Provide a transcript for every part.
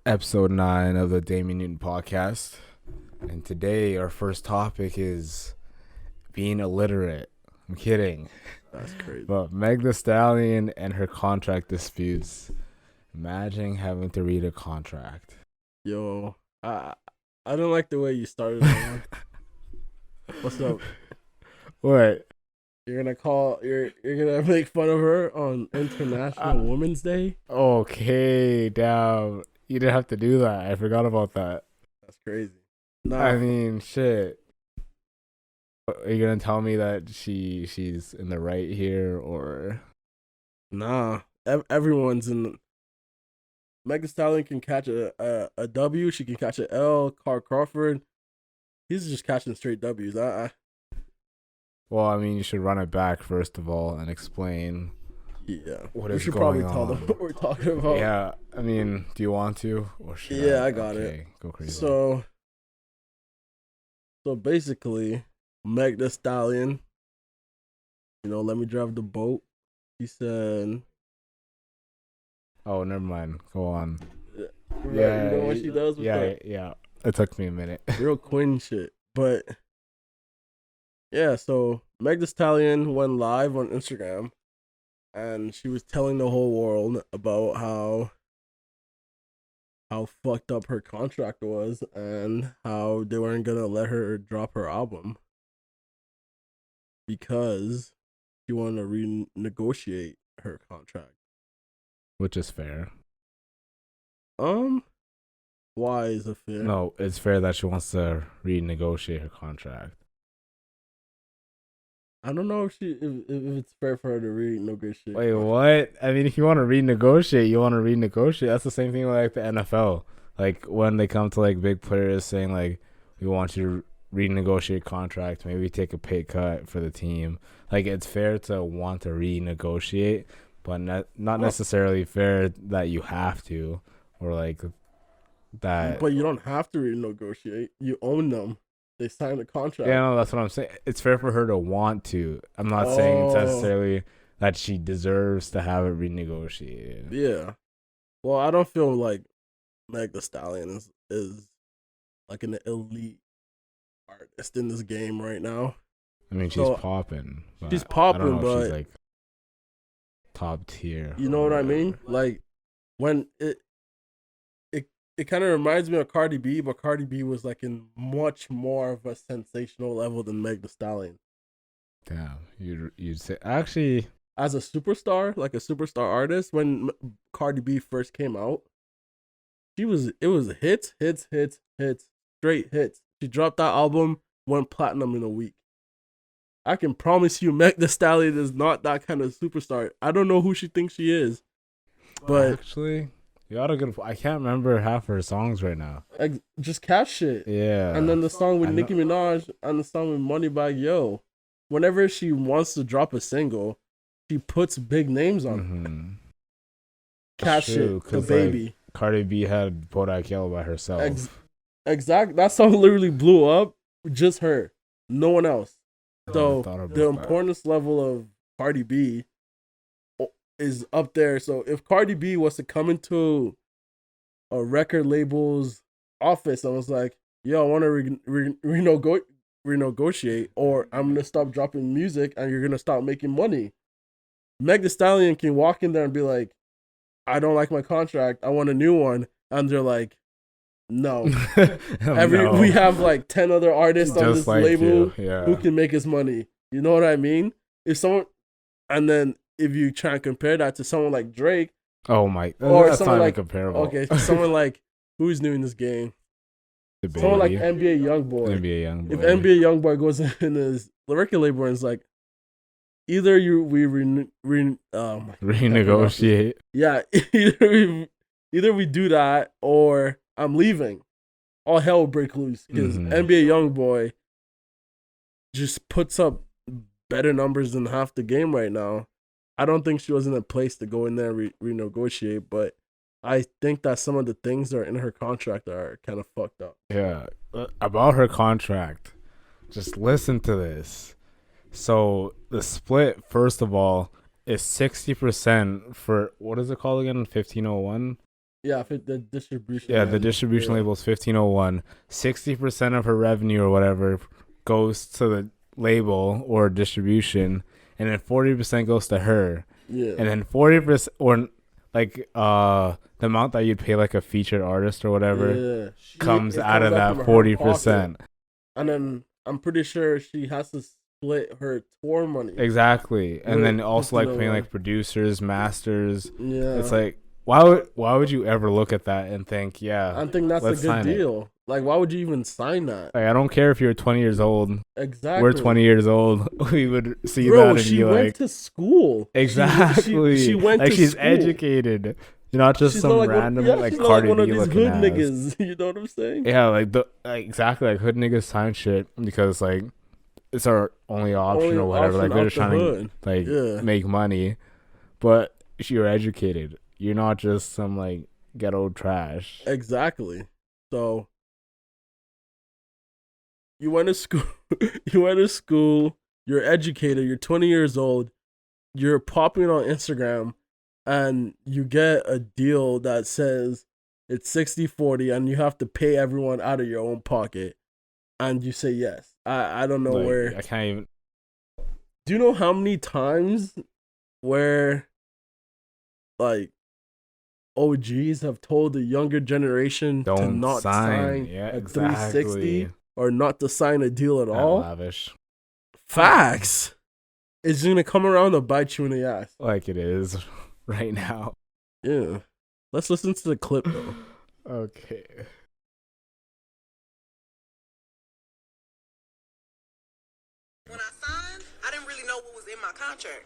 Episode 9 of the Demi Newt podcast. And today, our first topic is being illiterate. I'm kidding. That's crazy. But Meg Thee Stallion and her contract disputes. Imagine having to read a contract. Yo, I don't like the way you started that one. What's up? What? You're gonna make fun of her on International Women's Day? Okay, damn. You didn't have to do that. I forgot about that. That's crazy. Nah, I mean, shit. Are you gonna tell me that she's in the right here, or nah. Everyone's in. Meg Thee Stallion can catch a W. She can catch a L. Carl Crawford, he's just catching straight W's. Well, I mean, you should run it back first of all and explain Yeah. what We is should going probably tell them on. what we're talking about. Yeah, I mean, do you want to, or should Yeah, I? I got it. Okay, go crazy. So basically, Meg Thee Stallion, let me drive the boat. He said, Oh, never mind. Go on. right, Yeah, you know what she does with yeah. It took me a minute. real Queen shit. But yeah, so Meg Thee Stallion went live on Instagram and she was telling the whole world about how fucked up her contract was and how they weren't gonna let her drop her album because she wanted to renegotiate her contract. Which is fair. Why is it fair? No, it's fair that she wants to renegotiate her contract. I don't know if it's fair for her to renegotiate. Wait, what? I mean, if you want to renegotiate, you want to renegotiate. That's the same thing with like the NFL. Like when they come to like big players saying like, we want you to renegotiate contract, maybe take a pay cut for the team. Like it's fair to want to renegotiate, but not necessarily fair that you have to, or like that. But you don't have to renegotiate. You own them. They signed a contract. Yeah, no, that's what I'm saying. It's fair for her to want to. I'm not saying it's necessarily that she deserves to have it renegotiated. Yeah. Well, I don't feel like Meg Thee Stallion is like an elite artist in this game right now. I mean, she's popping. She's I popping, don't know if but she's like top tier. you know what I mean? Like when it kind of reminds me of Cardi B, but Cardi B was like in much more of a sensational level than Meg Thee Stallion. Damn, you'd say actually As a superstar, like a superstar artist, when Cardi B first came out, it was hits, straight hits. She dropped that album, went platinum in a week. I can promise you, Meg Thee Stallion is not that kind of superstar. I don't know who she thinks she is, but actually, you got a good. I can't remember half her songs right now. just catch shit. Yeah, And then the song with Nicki Minaj and the song with Moneybagg Yo. Whenever she wants to drop a single, she puts big names on it. Mm-hmm. Catch shit, the baby. Like, Cardi B had Bodak Yellow by herself. Exactly. That song literally blew up. Just her. No one else. So the importance level of Cardi B is up there. So if Cardi B was to come into a record label's office and was like, yo, I want to renegotiate, or I'm going to stop dropping music and you're going to stop making money, Meg Thee Stallion can walk in there and be like, I don't like my contract. I want a new one. And they're like, no. We have like 10 other artists on this like label yeah. who can make us money. You know what I mean? If you try and compare that to someone like Drake, oh my, or that's someone not like even comparable. Okay, someone like who's new in this game? Someone like NBA YoungBoy. If NBA YoungBoy goes in his record label and is like, either we renegotiate. Yeah, either we do that or I'm leaving. All hell will break loose because NBA YoungBoy just puts up better numbers than half the game right now. I don't think she was in a place to go in there and renegotiate, but I think that some of the things that are in her contract are kind of fucked up. Yeah, about her contract, just listen to this. So the split, first of all, is 60% for, what is it called again? 1501? Yeah, the distribution. Yeah, the distribution label is 1501. 60% of her revenue or whatever goes to the label or distribution, and then 40% goes to her. Yeah. And then 40% or like the amount that you'd pay like a featured artist or whatever comes out of that 40%. And then I'm pretty sure she has to split her tour money. Exactly. And then also like paying like producers, masters. Yeah. It's like why would you ever look at that and think, I think that's a good deal. Like, why would you even sign that? Like, I don't care if you're 20 years old. Exactly. We're 20 years old. We would see that and she went to school. Exactly. She went like to she's school. Educated. You're not just some random like Cardi B looking hood ass. Niggas. You know what I'm saying? Yeah, like exactly like hood niggas sign shit because like it's our only option or whatever. Like they're just trying to like make money, but you're educated. You're not just some like ghetto trash. Exactly. So you went to school. You went to school. You're educated. You're 20 years old. You're popping on Instagram. And you get a deal that says it's 60-40 and you have to pay everyone out of your own pocket. And you say yes. I don't know like, where. I can't even. Do you know how many times where like OGs have told the younger generation to not sign a 360 or not to sign a deal at all? Lavish. Facts. It's going to come around to bite you in the ass. Like it is. Right now. Yeah. Let's listen to the clip though. Okay. When I signed, I didn't really know what was in my contract.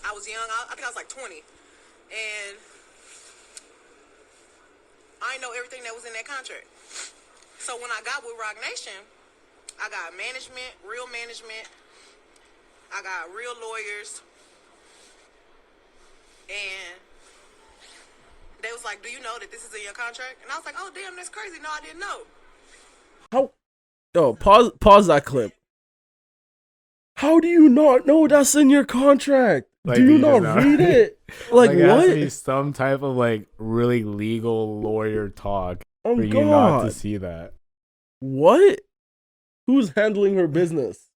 I was young. I think I was like 20. And I didn't know everything that was in that contract. So when I got with Rock Nation, I got management, real management. I got real lawyers. And they was like, do you know that this is in your contract? And I was like, oh, damn, that's crazy. No, I didn't know. How? Yo, pause that clip. How do you not know that's in your contract? Like, do you not read it? Like what? It has to be some type of like really legal lawyer talk for you not to see that. What? Who's handling her business?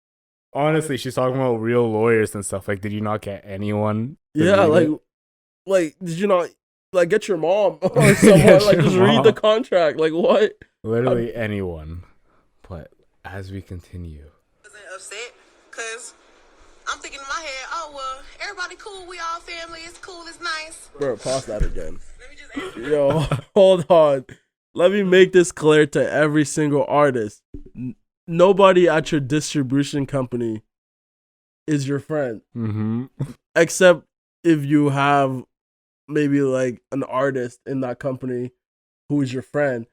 Honestly, she's talking about real lawyers and stuff. Like, did you not get anyone? Yeah, like, did you not like get your mom or someone like just read the contract? Like what? Literally anyone. But as we continue, I wasn't upset because I'm thinking in my head, oh well, everybody cool, we all family, it's cool, it's nice. Bro, pause that again. Let me just answer. Yo, hold on. Let me make this clear to every single artist. Nobody at your distribution company is your friend, except if you have maybe like an artist in that company who is your friend.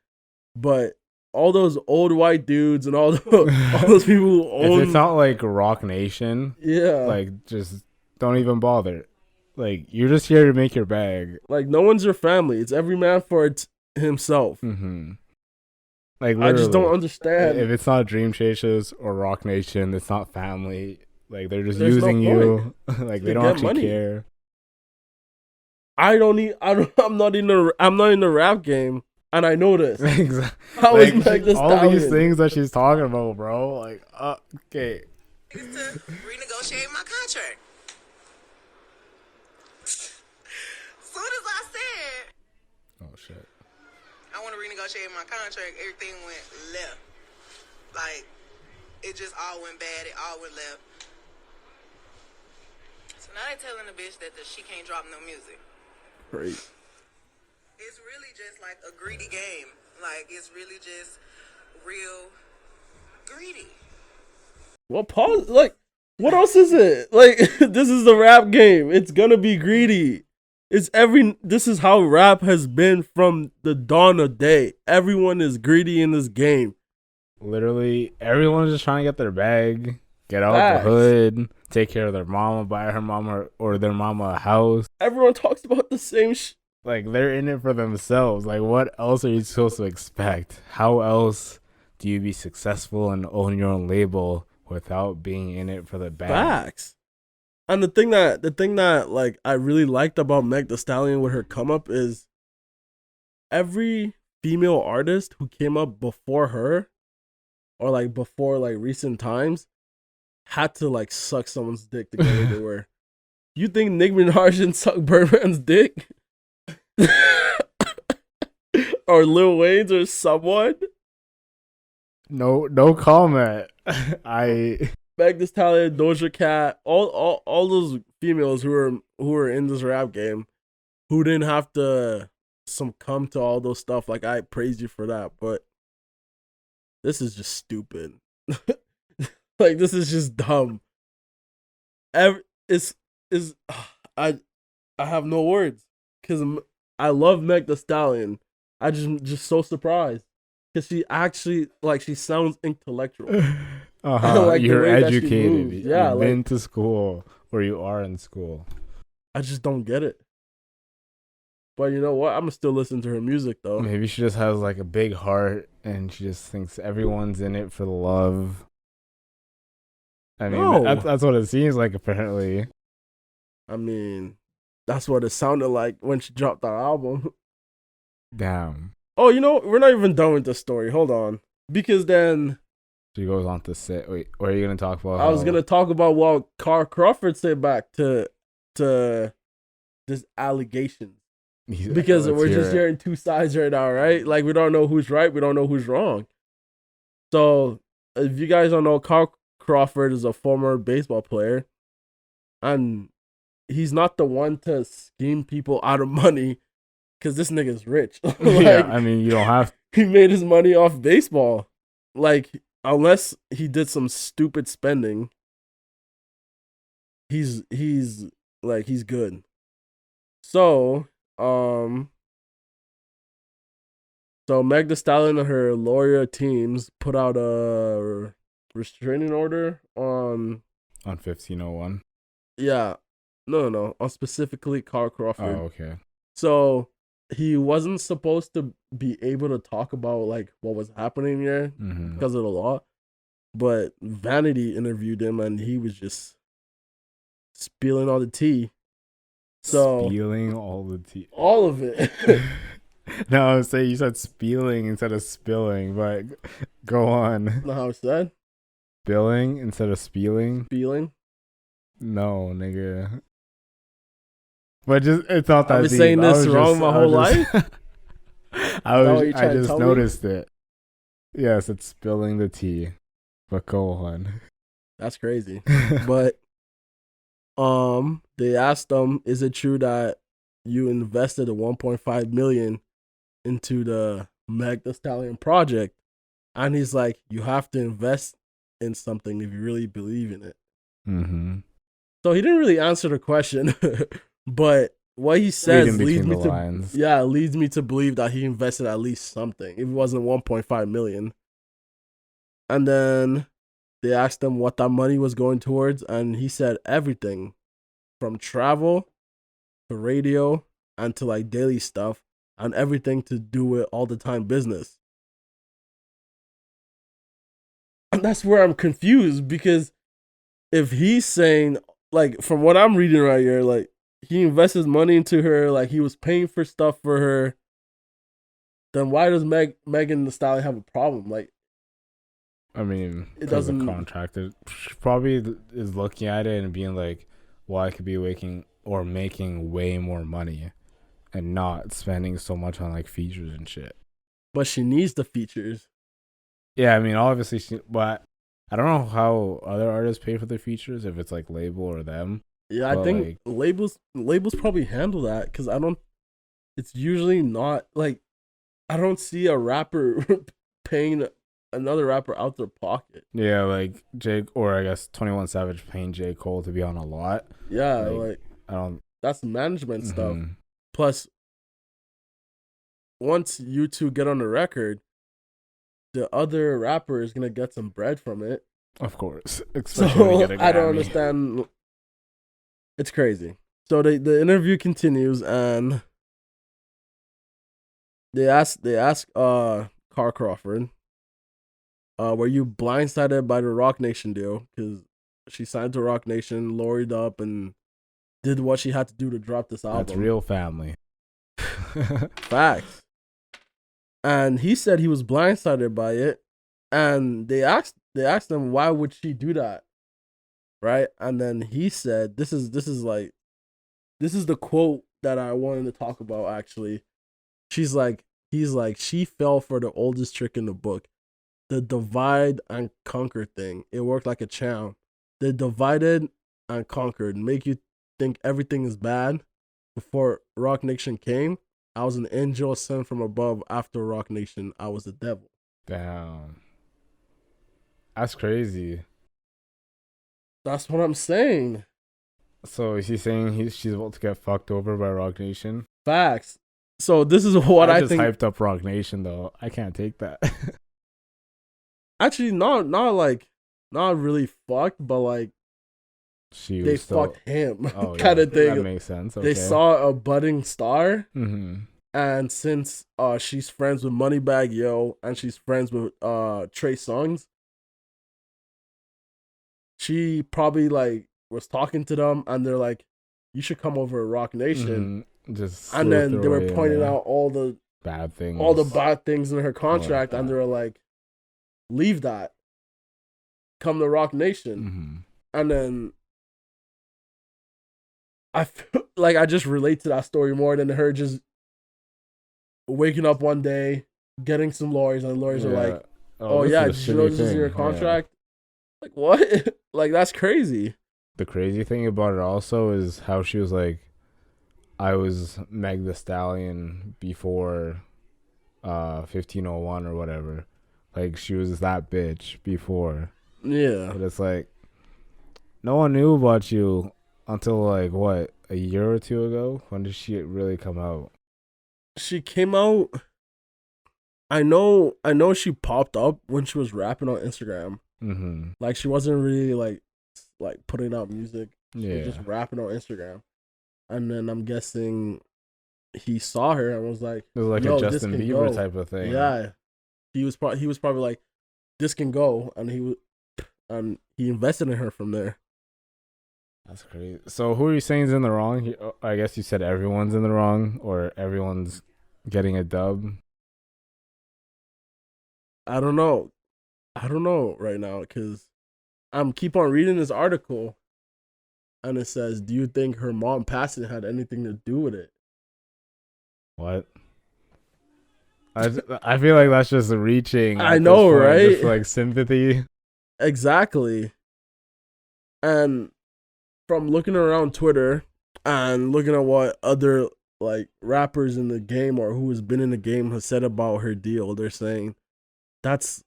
But all those old white dudes and all those people who own... If it's not like Rock Nation, like just don't even bother. Like you're just here to make your bag. Like no one's your family. It's every man for himself. Like I just don't understand. If it's not Dream Chasers or Rock Nation, it's not family. Like they're just using you. Like they don't actually care. I'm not in the rap game, and I know this. Exactly. Like, all these things that she's talking about, bro. Like, okay. To renegotiate my contract. Soon as I said, oh shit, I want to renegotiate my contract, everything went left. Like, it just all went bad. It all went left. So now they're telling the bitch that she can't drop no music. Great. It's really just like a greedy game. Like, it's really just real greedy. Well, pause. Like, what else is it? Like, this is the rap game. It's gonna be greedy. This is how rap has been from the dawn of day. Everyone is greedy in this game. Literally, everyone's just trying to get their bag, get out the hood, take care of their mama, buy her mama or their mama a house. Everyone talks about the same Like, they're in it for themselves. Like, what else are you supposed to expect? How else do you be successful and own your own label without being in it for the bag? Facts. And the thing that like I really liked about Meg Thee Stallion with her come up is every female artist who came up before her or like before like recent times had to like suck someone's dick to get where they were. You think Nicki Minaj didn't suck Birdman's dick? Or Lil Wayne's or someone? No comment. Meg Thee Stallion, Doja Cat, all those females who were in this rap game, who didn't have to succumb to all those stuff. Like I praise you for that, but this is just stupid. Like this is just dumb. I have no words because I love Meg Thee Stallion. I just so surprised because she actually like she sounds intellectual. Like you're educated. Yeah, You've been to school, or you are in school. I just don't get it. But you know what? I'm gonna still listen to her music though. Maybe she just has like a big heart, and she just thinks everyone's in it for the love. I mean, that's what it seems like. Apparently, I mean, that's what it sounded like when she dropped that album. Damn. Oh, you know, we're not even done with the story. Hold on, because then she goes on to say, "Wait, what are you gonna talk about?" I was gonna talk about what Carl Crawford said back to this allegation. Because we're just hearing two sides right now, right? Like we don't know who's right, we don't know who's wrong. So if you guys don't know, Carl Crawford is a former baseball player, and he's not the one to scheme people out of money, because this nigga's rich. Like, yeah, I mean, you don't have. He made his money off baseball, like unless he did some stupid spending. He's good. So Meg Thee Stallion and her lawyer teams put out a restraining order on 1501. Yeah. No. On specifically Carl Crawford. Oh, okay. So he wasn't supposed to be able to talk about like what was happening there because of the law. But Vanity interviewed him and he was just spilling all the tea. So spilling all the tea. All of it. No, I was saying you said spilling instead of spilling, but go on. Not how it's said. Spilling instead of spilling. Spilling. No, nigga. But just it's not that. I've been saying this wrong my whole life. I just noticed it. Yes, it's spilling the tea. But go on. That's crazy. But they asked him, is it true that you invested a 1.5 million into the Meg Thee Stallion project? And he's like, you have to invest in something if you really believe in it. So he didn't really answer the question, but what he says leads me to believe that he invested at least something, if it wasn't 1.5 million. And then they asked him what that money was going towards, and he said everything from travel to radio and to like daily stuff and everything to do with all the time business. And that's where I'm confused, because if he's saying, like, from what I'm reading right here, like, he invested money into her, like, he was paying for stuff for her, then why does Megan Thee Stallion have a problem? Like, I mean, it doesn't contract. She probably is looking at it and being like, well, I could be making way more money and not spending so much on like features and shit. But she needs the features. Yeah, I mean, obviously, but I don't know how other artists pay for their features, if it's like label or them. Yeah, I think like, labels probably handle that, because it's usually not like, I don't see a rapper paying another rapper out their pocket. Yeah, like Jake, or I guess 21 Savage paying J. Cole to be on a lot. Yeah, like I don't. That's management stuff. Plus, once you two get on the record, the other rapper is gonna get some bread from it. Of course. So I don't understand. It's crazy. So the interview continues, and they ask Carl Crawford, were you blindsided by the Rock Nation deal? Because She signed to Rock Nation, lawyered up, and did what she had to do to drop this album. That's real family. Facts. And he said he was blindsided by it, and they asked him why would she do that, right? And then he said, "This is the quote that I wanted to talk about. Actually, he's like, she fell for the oldest trick in the book, the divide and conquer thing. It worked like a charm. They divided and conquered, make you think everything is bad. Before Rock Nation came, I was an angel sent from above. After Rock Nation, I was the devil." Damn. That's crazy. That's what I'm saying. So is he saying she's about to get fucked over by Rock Nation? Facts. So this is what I just think. Hyped up Rock Nation though. I can't take that. Actually, not really fucked, but like they fucked him, kind of thing. That makes sense. Okay. They saw a budding star, mm-hmm. and since she's friends with Moneybagg Yo and she's friends with Trey Songz, she probably like was talking to them, and they're like, "You should come over to Rock Nation." Mm-hmm. And then they were pointing out all the bad things in her contract, and they were like, "Leave that. Come to Rock Nation." Mm-hmm. And then I feel like I just relate to that story more than her just waking up one day, getting some lawyers, and the lawyers are like, "Oh yeah, did you know this is in your contract?" Yeah. Like, what? Like, that's crazy. The crazy thing about it also is how she was like, I was Meg the Stallion before 1501 or whatever. Like, she was that bitch before. Yeah. But it's like, no one knew about you until like, what, a year or two ago? When did she really come out? She came out, I know she popped up when she was rapping on Instagram. Mm-hmm. Like, she wasn't really like putting out music. She was just rapping on Instagram. And then I'm guessing he saw her and was like, it was like a Justin Bieber type of thing. Yeah. He was probably like, this can go, and he invested in her from there. That's crazy. So who are you saying is in the wrong? I guess you said everyone's in the wrong, or everyone's getting a dub. I don't know right now, because I'm keep on reading this article, and it says, "Do you think her mom passing had anything to do with it?" What? I feel like that's just reaching. I know, right? Just like sympathy. Exactly. And from looking around Twitter and looking at what other like rappers in the game or who has been in the game has said about her deal, they're saying that's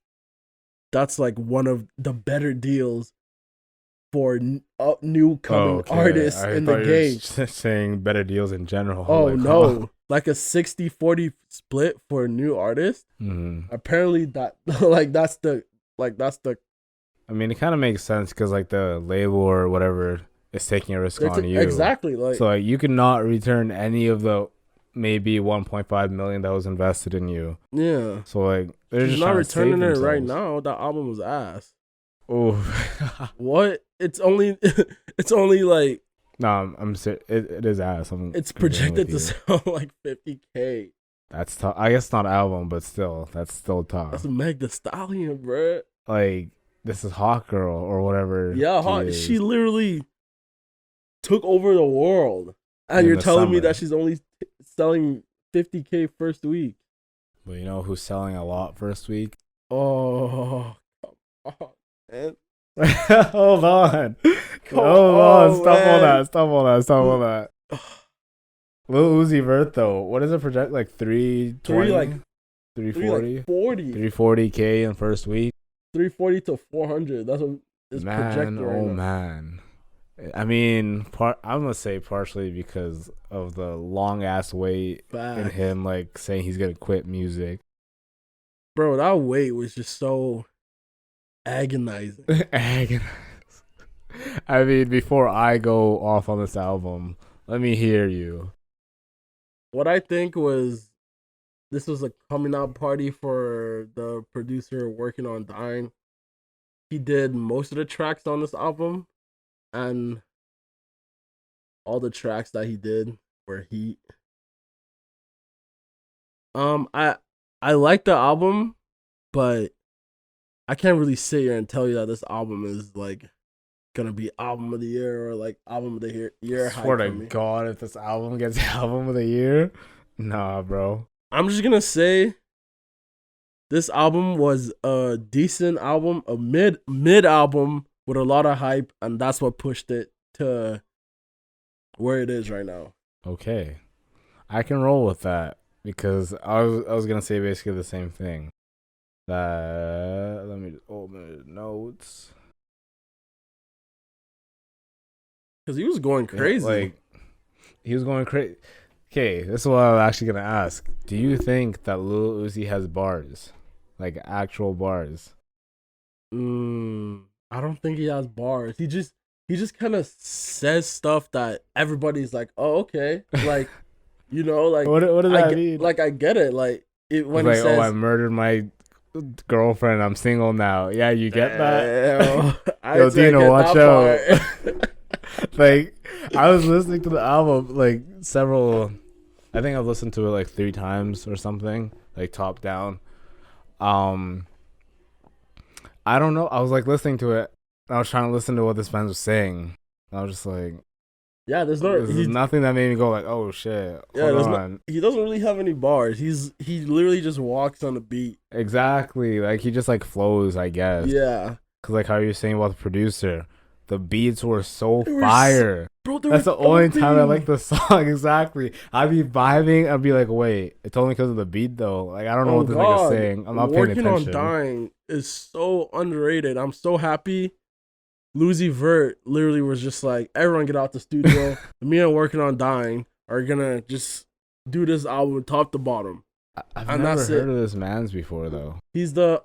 like one of the better deals for new coming artists in the game. Just saying better deals in general. Oh, like, no. Like a 60-40 split for new artists. Mm-hmm. Apparently that's the. I mean, it kind of makes sense because like the label or whatever is taking a risk on you. Exactly. Like, so like you cannot return any of the maybe 1.5 million that was invested in you. Yeah. So like they're just not returning it right now. That album was ass. Oh. What? It's only like. No, I'm serious. It is ass. It's projected to sell like 50K. That's tough. I guess not album, but still, that's still tough. That's Meg the Stallion, bro. Like, this is Hot Girl or whatever. Yeah, she literally took over the world, and you're telling me that she's only selling 50K first week. But you know who's selling a lot first week? Oh, come on, man. Hold on. Hold on. Stop all that. Lil Uzi Vert though, what does it project? Like 320? 340? 340K in first week? 340 to 400. That's what is projected right now. Man. I mean, I'm gonna say partially because of the long ass wait and him like saying he's gonna quit music. Bro, that wait was just so agonizing. I mean, before I go off on this album, let me hear you. What I think was, this was a coming out party for the producer working on Dying. He did most of the tracks on this album, and all the tracks that he did were heat. I like the album, but I can't really sit here and tell you that this album is like gonna be album of the year or like album of the year. Swear to God, if this album gets album of the year, nah, bro. I'm just gonna say this album was a decent album, a mid album with a lot of hype, and that's what pushed it to where it is right now. Okay, I can roll with that because I was gonna say basically the same thing. Let me just open the notes. Because he was going crazy. Like, he was going crazy. Okay, this is what I was actually going to ask. Do you think that Lil Uzi has bars? Like, actual bars? I don't think he has bars. He just kind of says stuff that everybody's like, oh, okay. Like, you know, like... What does that mean? Like, I get it. Like, when he says... oh, I murdered my girlfriend. I'm single now. Yeah, you get that? Yo, Dino, watch out. Like, I was listening to the album like I think I've listened to it like 3 times or something, like top down. I don't know. I was like listening to it. I was trying to listen to what this band was saying. I was just like, yeah, there's nothing that made me go like, oh shit. He doesn't really have any bars. He literally just walks on the beat. Exactly. Like he just like flows, I guess. Yeah. Cause like how you were saying about the producer. The beats were so fire. Bro, that's the only time I like the song. Exactly. I'd be vibing. I'd be like, wait, it's only because of the beat though. Like I don't know what this nigga's saying. I'm not paying attention. Working on Dying is so underrated. I'm so happy. Lucy Vert literally was just like, everyone get out the studio. Me and Working on Dying are gonna just do this album top to bottom. I've never heard of this man's before though. He's the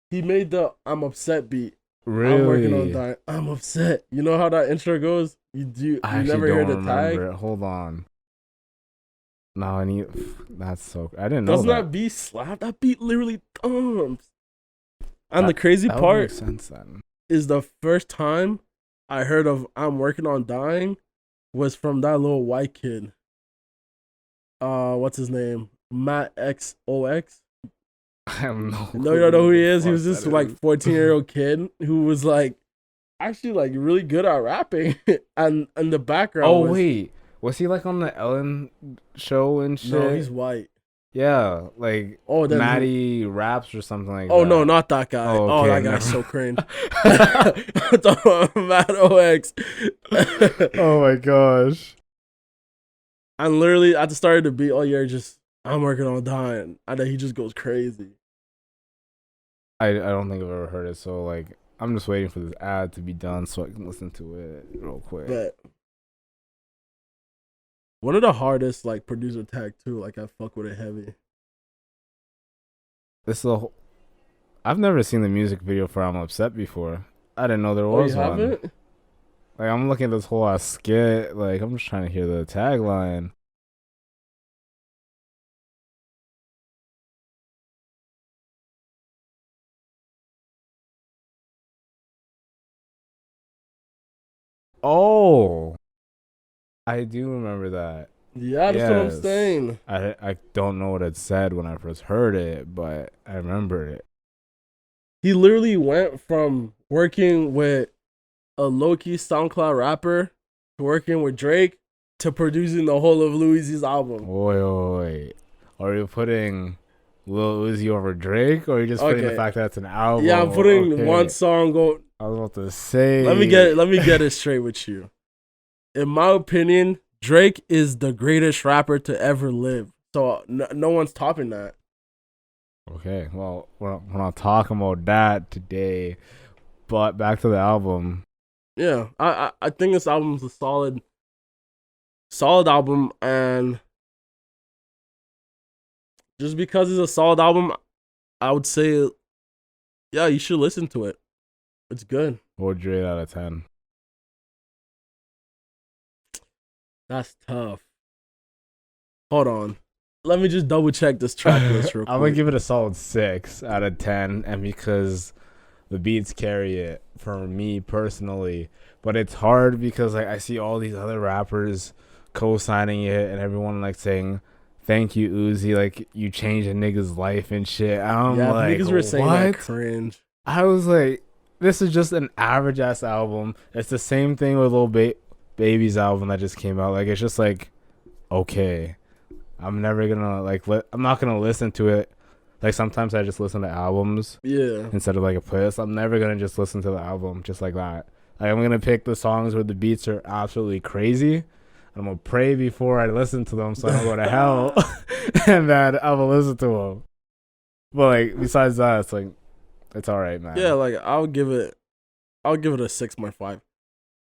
he made the I'm Upset beat. Really? I'm working on Dying. I'm upset. You know how that intro goes? You never hear the tag? It. Hold on. No, that's so... I didn't know Doesn't that beat slap? That beat literally thumps. And the crazy part makes sense, then. Is the first time I heard of I'm Working on Dying was from that little white kid. What's his name? Matt XOX. I have no clue. No, you don't know who he is? He was this like 14-year-old kid who was like actually like really good at rapping. and the background. Oh, wait. Was he like on the Ellen show and shit? No, he's white. Yeah, like Maddie raps or something like that. Oh, no, not that guy. Oh, okay, that guy's so cringe. Matt OX. Oh my gosh. And literally at the start of the beat, I'm working on Dying. And then he just goes crazy. I don't think I've ever heard it, so like I'm just waiting for this ad to be done so I can listen to it real quick. But one of the hardest like producer tag too, like I fuck with it heavy. I've never seen the music video for I'm Upset before. I didn't know there was one. Haven't? Like I'm looking at this whole ass skit, like I'm just trying to hear the tagline. Oh, I do remember that. Yeah, that's what I'm saying. I don't know what it said when I first heard it, but I remember it. He literally went from working with a low-key SoundCloud rapper to working with Drake to producing the whole of Lil Uzi's album. Wait. Are you putting Lil Uzi over Drake, or are you just putting the fact that it's an album? Yeah, I'm putting one song going. I was about to say. Let me get it straight with you. In my opinion, Drake is the greatest rapper to ever live. So no one's topping that. Okay, well, we're not talking about that today. But back to the album. Yeah, I think this album's a solid album, and just because it's a solid album, I would say, yeah, you should listen to it. It's good. What would you rate out of 10? That's tough. Hold on. Let me just double check this track list real quick. I'm going to give it a solid 6 out of 10. And because the beats carry it for me personally. But it's hard because like I see all these other rappers co-signing it and everyone like saying thank you Uzi, like you changed a nigga's life and shit. I'm like, niggas were saying what? that cringe. I was like, this is just an average ass album. It's the same thing with Baby's album that just came out. Like it's just like, okay, I'm never gonna like I'm not gonna listen to it. Like sometimes I just listen to albums, instead of like a playlist. I'm never gonna just listen to the album just like that. Like I'm gonna pick the songs where the beats are absolutely crazy. I'm gonna pray before I listen to them so I don't go to hell, and then I'm gonna listen to them. But like besides that, it's like it's all right, man. Yeah, like I'll give it a 6.5.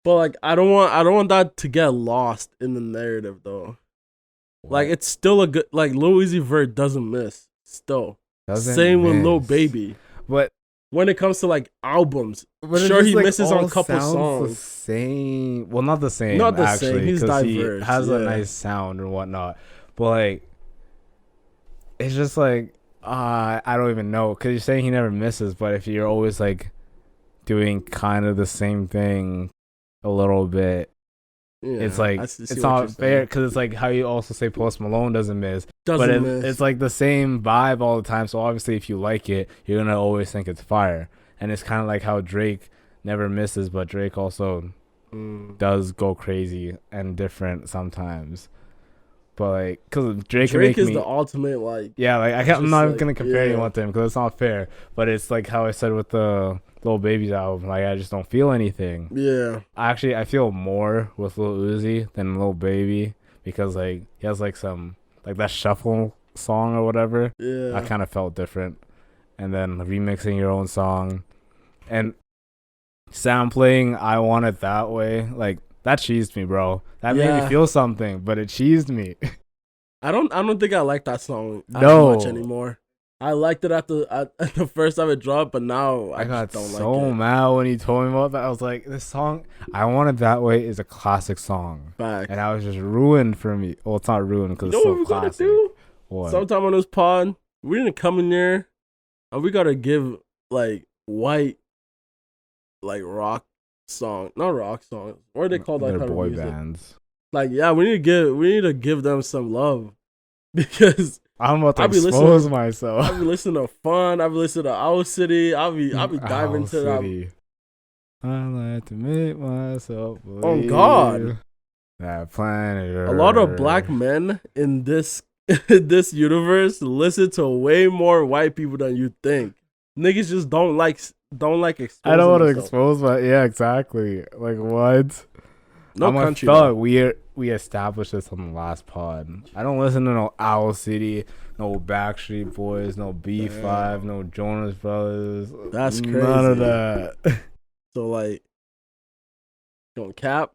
But like I don't want that to get lost in the narrative though. What? Like it's still a good like Lil Uzi Vert doesn't miss still. Same with Lil Baby. But when it comes to like albums, sure he like misses on a couple songs. The same. Well, not the same. Not the actually, same. He's diverse. He has a nice sound and whatnot. But like, it's just like I don't even know because you're saying he never misses. But if you're always like doing kind of the same thing a little bit, it's like it's not fair because it's like how you also say Post Malone doesn't miss. It's like the same vibe all the time. So obviously, if you like it, you're gonna always think it's fire. And it's kind of like how Drake never misses, but Drake also does go crazy and different sometimes. But like, because Drake is the ultimate like. Yeah, like I'm not like, gonna compare anyone to him because it's not fair. But it's like how I said with the Lil Baby's album, like I just don't feel anything. Yeah. Actually, I feel more with Lil Uzi than Lil Baby because like he has like some like that shuffle song or whatever. Yeah. I kind of felt different, and then remixing your own song, and sampling "I Want It That Way" like. That cheesed me, bro. That made me feel something, but it cheesed me. I don't think I like that song much anymore. I liked it at the first time it dropped, but now I got don't like it. So mad when he told me about that. I was like, this song, "I Want It That Way" is a classic song. Fact. And I was just ruined for me. Well, it's not ruined because it's so classic. Do? What? Sometime on this pod, we need to come in there and we gotta give like white, like rock. Not rock songs. What are they called? Like they're boy bands. Like we need to give them some love because I'm about to expose myself. I'll be listening to Fun. I'll be listening to Owl City. I'll be diving into that. I like to make myself believe. Oh God, that planet Earth. A lot of black men in this universe listen to way more white people than you think. Niggas just don't like I don't want to expose my exactly. Like what? No country. Like we established this on the last pod. I don't listen to no Owl City, no Backstreet Boys, no B5, no Jonas Brothers. That's crazy. None of that. So like, don't cap.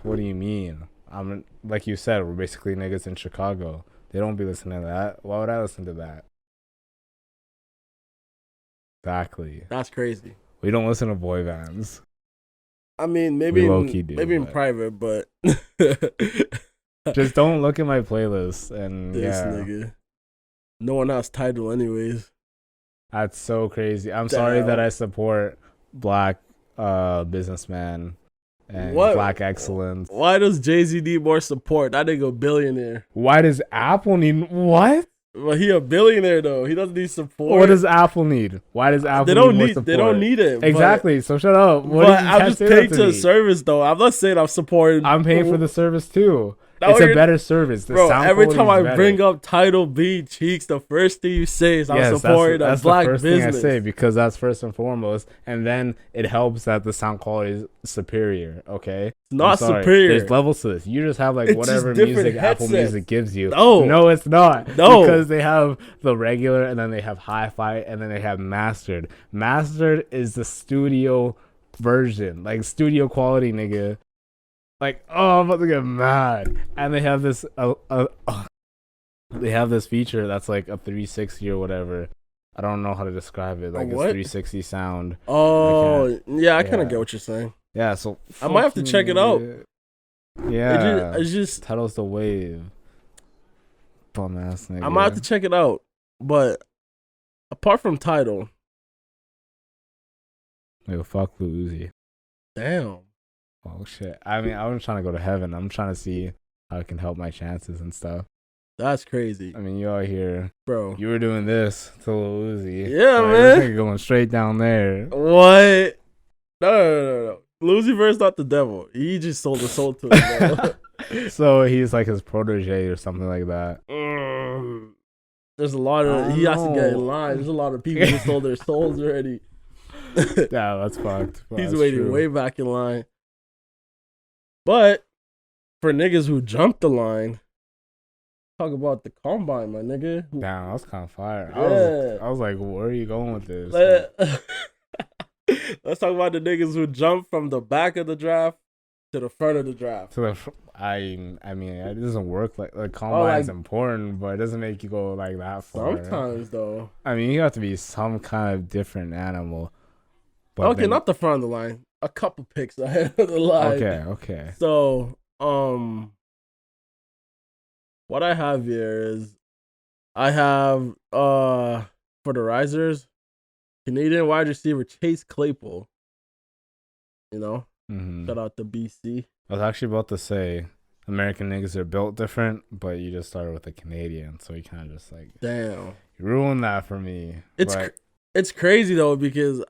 What do you mean? I'm like you said, we're basically niggas in Chicago. They don't be listening to that. Why would I listen to that? Exactly. That's crazy. We don't listen to boy bands. I mean, maybe in private, but just don't look at my playlist and this nigga. No one has title anyways. That's so crazy. I'm sorry that I support black businessmen and black excellence. Why does Jay-Z need more support? That nigga a billionaire. Why does Apple need what? Well, he a billionaire though. He doesn't need support. What does Apple need? Why does Apple need more support? They don't need it. Exactly. So shut up. I'm just paying to a service though. I'm not saying I'm supporting. I'm paying for the service too. It's a better service. The sound every time I better. bring up Tidal B Cheeks, the first thing you say is I'm supporting a black business. That's the first thing I say because that's first and foremost. And then it helps that the sound quality is superior, okay? It's not superior. There's levels to this. You just have like whatever music Apple Music gives you. No, it's not. No. Because they have the regular and then they have hi-fi and then they have mastered. Mastered is the studio version. Like studio quality, nigga. Like, oh, I'm about to get mad. And they have this feature that's like a 360 or whatever. I don't know how to describe it. Like a 360 sound. Oh, I kind of get what you're saying. Yeah, so I might have to check it out. Yeah. It's just Title's the wave. Bum ass nigga. I might have to check it out. But apart from Tidal, Like, fuck Lil Uzi. Damn. Oh shit. I mean, I'm trying to go to heaven. I'm trying to see how it can help my chances and stuff. That's crazy. I mean, you out here, bro. You were doing this to Lil Uzi. Yeah, like, man. This nigga going straight down there. What? No. Lil Uzi Vert's not the devil. He just sold his soul to him. So he's like his protege or something like that. There's a lot of he has to get in line. There's a lot of people who sold their souls already. Yeah, that's fucked. He's that's waiting way back in line. But for niggas who jumped the line, talk about the combine, my nigga. Damn, that was kind of fire. Yeah. I was like, where are you going with this? Let's talk about the niggas who jumped from the back of the draft to the front of the draft. I mean, it doesn't work like combine's important, but it doesn't make you go like that far. Sometimes though. I mean, you have to be some kind of different animal. But okay, not the front of the line. A couple picks ahead of the line. Okay. So, what I have here is I have for the risers, Canadian wide receiver Chase Claypool. You know? Shout out to BC. I was actually about to say American niggas are built different, but you just started with a Canadian, so you kind of just like damn, you ruined that for me. It's crazy though because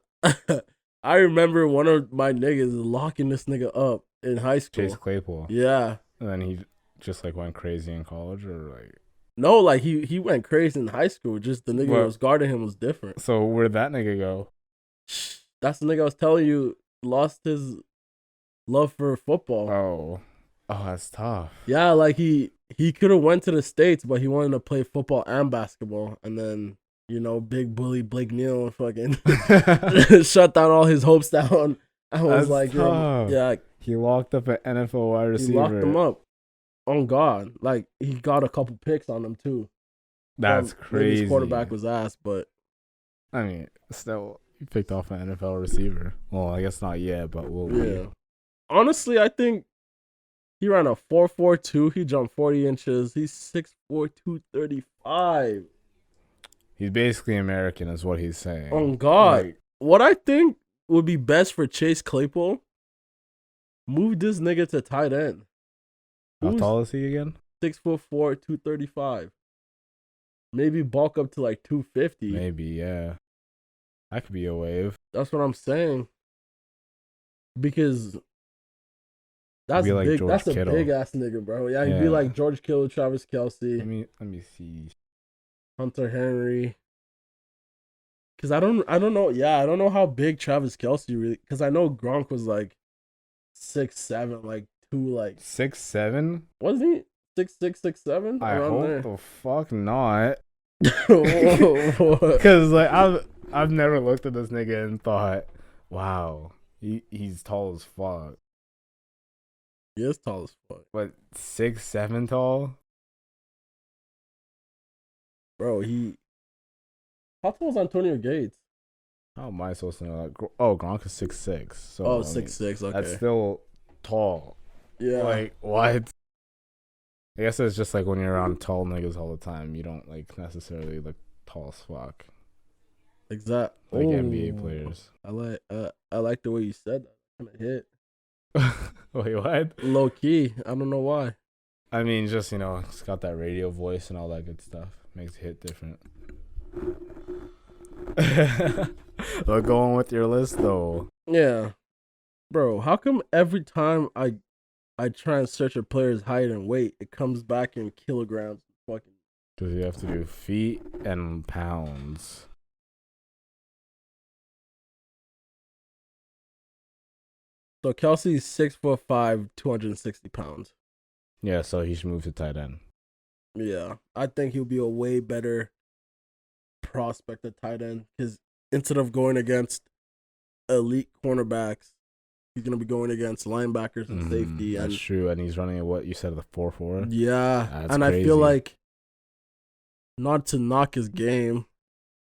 I remember one of my niggas locking this nigga up in high school. Chase Claypool. Yeah. And then he just like went crazy in college, or like no, like he went crazy in high school. Just the nigga that was guarding him was different. So where'd that nigga go? That's the nigga I was telling you lost his love for football. Oh, that's tough. Yeah, like he could have went to the States, but he wanted to play football and basketball, and then big bully Blake Neal fucking shut down all his hopes down. I was like, yeah, he locked up an NFL wide receiver. He locked him up. On God, like he got a couple picks on him too. That's crazy. His quarterback was ass, but I mean, still, he picked off an NFL receiver. Well, I guess not yet, but yeah. Honestly, I think he ran a 4.42. He jumped 40 inches. He's 6'4", 235. He's basically American, is what he's saying. Oh God, what I think would be best for Chase Claypool, move this nigga to tight end. How tall is he again? 6'4", 235. Maybe bulk up to like 250. Maybe, yeah. That could be a wave. That's what I'm saying. Because that's like big. George That's Kittle. A big ass nigga, bro. Yeah, he'd be like George Kittle, Travis Kelce. Let me see. Hunter Henry. Because I don't know. Yeah, I don't know how big Travis Kelce really. Because I know Gronk was like 6'7", like 6'7". Wasn't he 6'6", 6'7"? I hope there. the fuck not. Because like I've never looked at this nigga and thought, wow, he's tall as fuck. He is tall as fuck. What, 6'7" tall? Bro, how tall is Antonio Gates? How am I supposed to know that? Oh, Gronk is 6'6". So 6'6". Okay, that's still tall. Yeah. Like what? I guess it's just like when you're around tall niggas all the time, you don't like necessarily look tall as fuck. Exactly. Like NBA players. I like the way you said that. Kind of hit. Wait, what? Low key. I don't know why. I mean, just it's got that radio voice and all that good stuff. Makes it hit different. But going with your list though. Yeah, bro. How come every time I try and search a player's height and weight, it comes back in kilograms? Fucking. Because you have to do feet and pounds. So Kelsey's 6'5", 260 pounds. Yeah, so he should move to tight end. Yeah, I think he'll be a way better prospect at tight end because instead of going against elite cornerbacks, he's gonna be going against linebackers and safety. That's true, and he's running at what you said, the 4.4. Yeah, that's and crazy. I feel like, not to knock his game,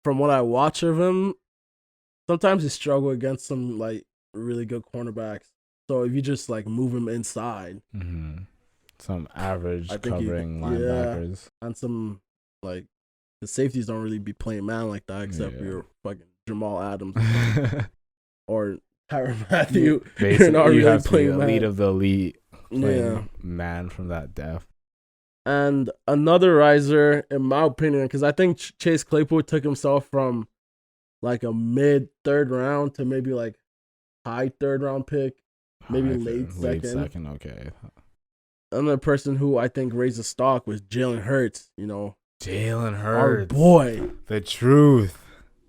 from what I watch of him, sometimes he struggle against some like really good cornerbacks. So if you just like move him inside, some average covering linebackers, and some like the safeties don't really be playing man like that except for your fucking Jamal Adams. or Tyrann Mathieu. Basically, You're not you really have to be playing elite man. of the elite playing Yeah. man from that depth. And another riser, in my opinion, because I think Chase Claypool took himself from like a mid third round to maybe like high third round pick, maybe late second. Okay. Another person who I think raised the stock was Jalen Hurts. You know, Jalen our Hurts, boy. the truth.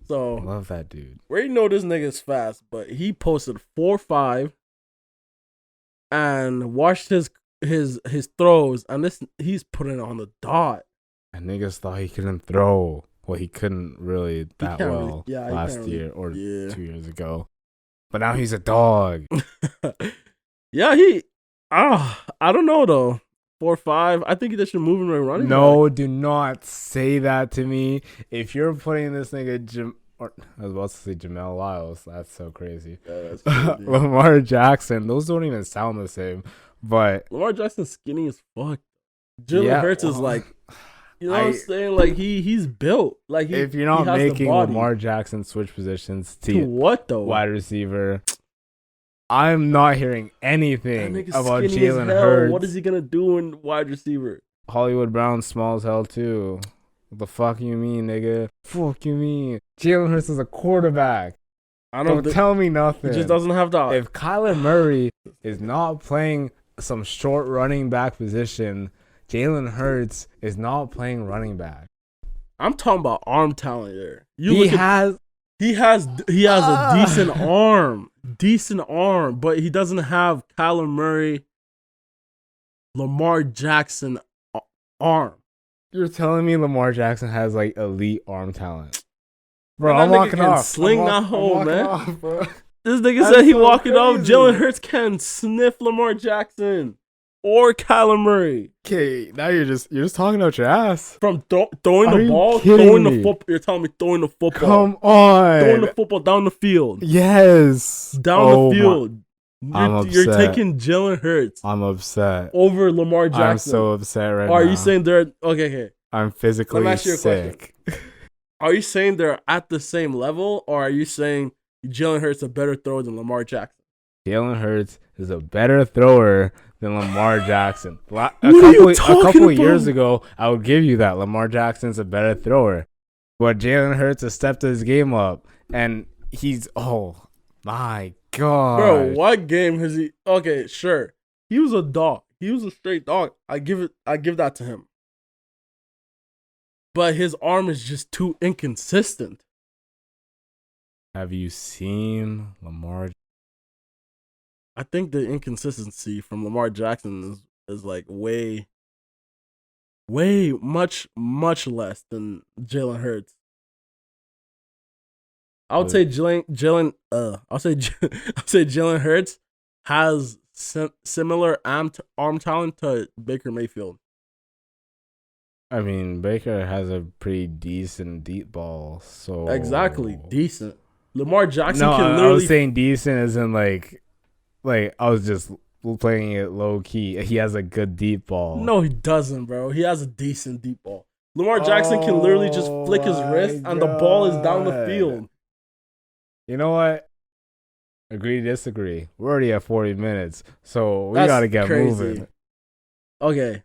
So Love that dude. we already know this nigga's fast, but he posted 4.5 and watched his throws, and he's putting it on the dot. And niggas thought he couldn't throw. Well, he couldn't really that well last year or 2 years ago. But now he's a dog. Yeah, I don't know though. 4.5. I think they should move him to running No, back. do not say that to me. If you're putting this nigga I was about to say Jamel Lyles. That's so crazy. Yeah, that's crazy. Lamar Jackson. Those don't even sound the same. But Lamar Jackson's skinny as fuck. Jalen Hurts is like, you know what I'm saying? Like he's built. Like if you're not making Lamar Jackson switch positions to what though? Wide receiver, I'm not hearing anything about Jalen Hurts. What is he gonna do in wide receiver? Hollywood Brown small as hell too. What the fuck you mean, nigga? Fuck you mean? Jalen Hurts is a quarterback. Don't tell me nothing. He just doesn't have that. If Kyler Murray is not playing some short running back position, Jalen Hurts is not playing running back. I'm talking about arm talent there. He has a decent arm, but he doesn't have Kyler Murray, Lamar Jackson arm. You're telling me Lamar Jackson has like elite arm talent, bro? Man, I'm walking off. Sling that hole, man. This nigga said he walking off. Jalen Hurts can sniff Lamar Jackson or Kyler Murray. Okay, now you're just talking out your ass. From throwing the ball, throwing the football. You're telling me throwing the football. Come on. Throwing the football down the field. Yes. Down the field. I'm upset. You're taking Jalen Hurts. I'm upset. Over Lamar Jackson. I'm so upset right now. Are you saying they're... Okay. I'm physically sick. Are you saying they're at the same level, or are you saying Jalen Hurts is a better thrower than Lamar Jackson? Jalen Hurts is a better thrower than Lamar Jackson. A couple of years ago, I would give you that. Lamar Jackson's a better thrower. But Jalen Hurts has stepped his game up, and he's... Oh, my God. Bro, what game has he... Okay, sure. He was a dog. He was a straight dog. I give that to him. But his arm is just too inconsistent. Have you seen Lamar? I think the inconsistency from Lamar Jackson is like way much less than Jalen Hurts. I would say Jalen Hurts has similar arm talent to Baker Mayfield. I mean, Baker has a pretty decent deep ball, so... Exactly, decent. Lamar Jackson can literally... I was saying decent as in like I was just playing it low key. He has a good deep ball. No, he doesn't, bro. He has a decent deep ball. Lamar Jackson can literally just flick his wrist and the ball is down the field. You know what? Agree to disagree. We're already at 40 minutes, so we gotta get moving. Okay.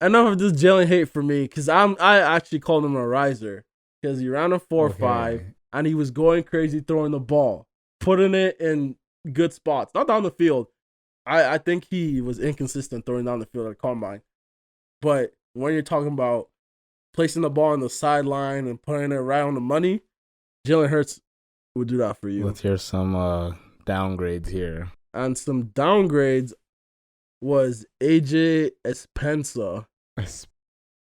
Enough of this Jalen hate for me, because I actually called him a riser. Because he ran a 4.5 and he was going crazy throwing the ball, putting it in good spots. Not down the field. I think he was inconsistent throwing down the field at the combine. But when you're talking about placing the ball on the sideline and putting it right on the money, Jalen Hurts would do that for you. Let's hear some downgrades here. And some downgrades was AJ Espensa.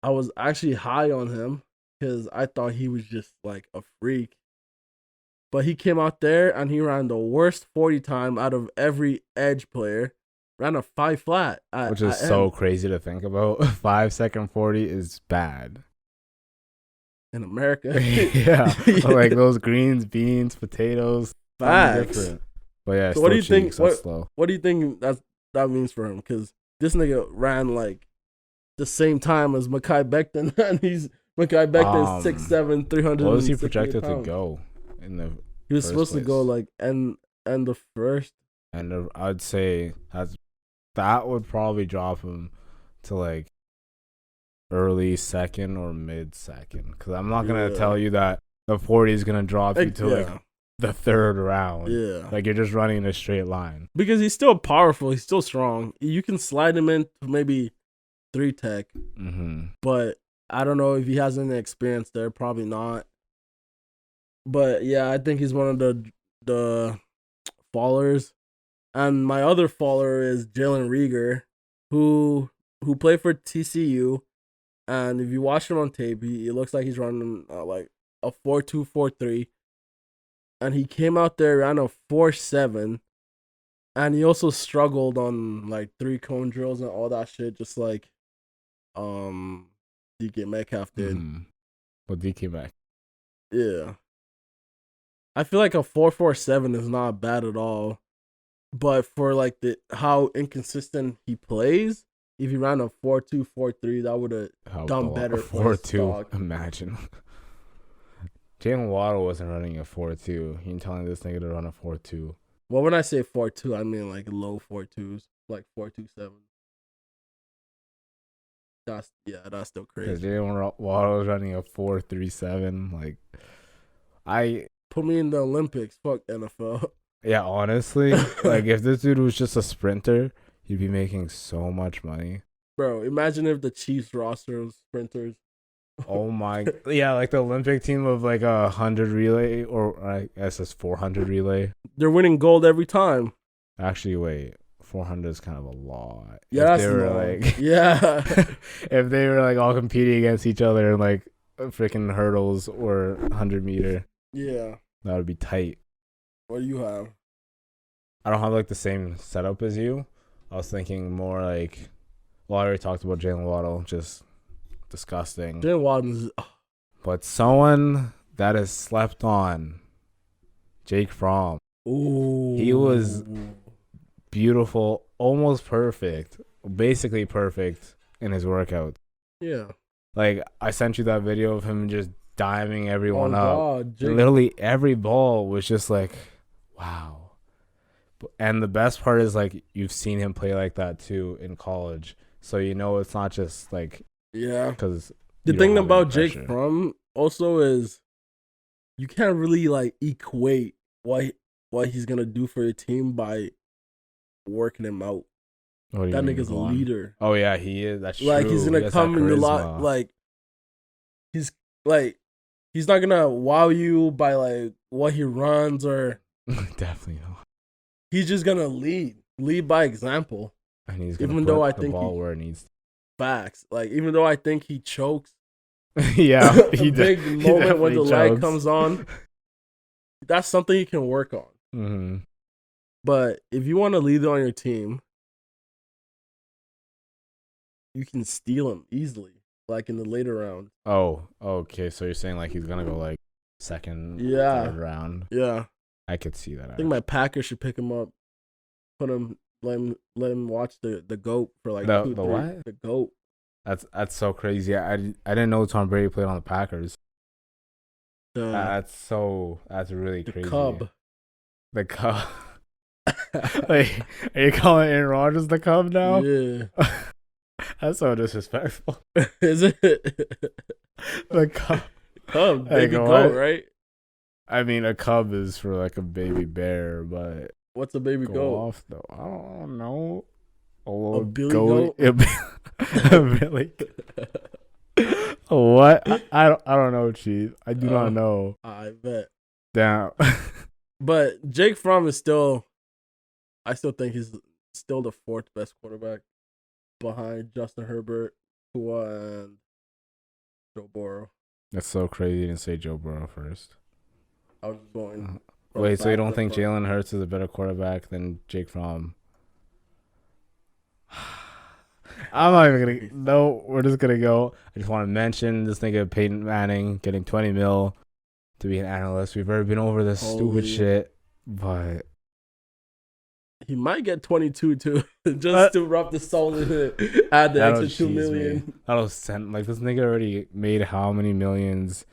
I was actually high on him because I thought he was just like a freak. But he came out there and he ran the worst 40 time out of every edge player. Ran a 5 flat. Which is so crazy to think about. 5-second 40 is bad. In America. Yeah. Like those greens, beans, potatoes. Facts. But yeah, so what do you think? Slow. What do you think that means for him? Because this nigga ran like the same time as Mekhi Becton, and Mekhi Becton is 6'7", 300. What was he projected to go? He was first supposed to place. go like end the first. And I'd say that would probably drop him to like early second or mid second. Because I'm not gonna tell you that the 40 is gonna drop you to like the third round. Yeah, like you're just running in a straight line. Because he's still powerful. He's still strong. You can slide him in maybe 3 tech, but I don't know if he has any experience there. Probably not. But yeah, I think he's one of the fallers. And my other faller is Jalen Rieger, who played for TCU. And if you watch him on tape, he looks like he's running like a 4.2, 4.3. And he came out there, ran a 4.7. And he also struggled on like 3-cone drills and all that shit, just like DK Metcalf did. Well, DK Metcalf. Yeah. I feel like a 4.47 is not bad at all. But for like how inconsistent he plays, if he ran a 4.2, 4.3, that would have done better for 4.2. Imagine. Jalen Waddle wasn't running a 4.2. You're telling this nigga to run a 4.2. Well, when I say 4.2, I mean like low 4.2s, like 4.27. That's still crazy. Jalen Waddle was running a 4.37. Like, put me in the Olympics. Fuck NFL. Yeah, honestly, like if this dude was just a sprinter, he'd be making so much money. Bro, imagine if the Chiefs roster was sprinters. Oh my, yeah, like the Olympic team of like 100 relay, or I guess it's 400 relay. They're winning gold every time. Actually, wait, 400 is kind of a lot. Yeah, if they were like, yeah, if they were like all competing against each other in like freaking hurdles or 100-meter, yeah, that would be tight. What do you have? I don't have like the same setup as you. I was thinking more like, well, I already talked about Jalen Waddle, just disgusting. Jalen Waddle's, but someone that is slept on, Jake Fromm. Ooh, he was beautiful, almost perfect, basically perfect in his workout. Yeah, like I sent you that video of him just diming everyone up. God, Literally every ball was just like, wow. And the best part is like you've seen him play like that too in college, so you know it's not just like because the thing about Jake Fromm also is you can't really like equate what he's gonna do for your team by working him out. That nigga's a leader. Oh yeah, he is. That's like true. He's gonna come in a lot. Like he's not gonna wow you by like what he runs or definitely not. He's just gonna lead by example. And he's gonna even though I think ball where it needs. Facts. Like even though I think he chokes. Yeah, he big moment when the light comes on. That's something you can work on. Mm-hmm. But if you want to lead on your team, you can steal him easily, like in the later round. Oh, okay. So you're saying like he's gonna go like second, third round? Yeah. I could see that. I think my Packers should pick him up, put him, let him watch the GOAT for like the what? The GOAT. That's so crazy. I didn't know Tom Brady played on the Packers. That's really crazy. The Cub. Like, are you calling Aaron Rodgers the Cub now? Yeah. That's so disrespectful. Is it? The Cub. Baby goat, right? I mean, a cub is for like a baby bear, but what's a baby goat? Off though, I don't know. A Billy goat? A Billy. What? I don't know, Chief. I do not know. I bet. Damn. But Jake Fromm is still. I still think he's still the 4th best quarterback behind Justin Herbert, Tua, and Joe Burrow. That's so crazy you didn't say Joe Burrow first. I was going. Wait, so you don't think Jalen Hurts is a better quarterback than Jake Fromm? I'm not even gonna. No, we're just gonna go. I just want to mention this nigga Peyton Manning getting $20 million to be an analyst. We've already been over this stupid shit, but he might get 22 too, just to rub the salt in it. Add the extra $2 million. That'll send like this nigga already made how many millions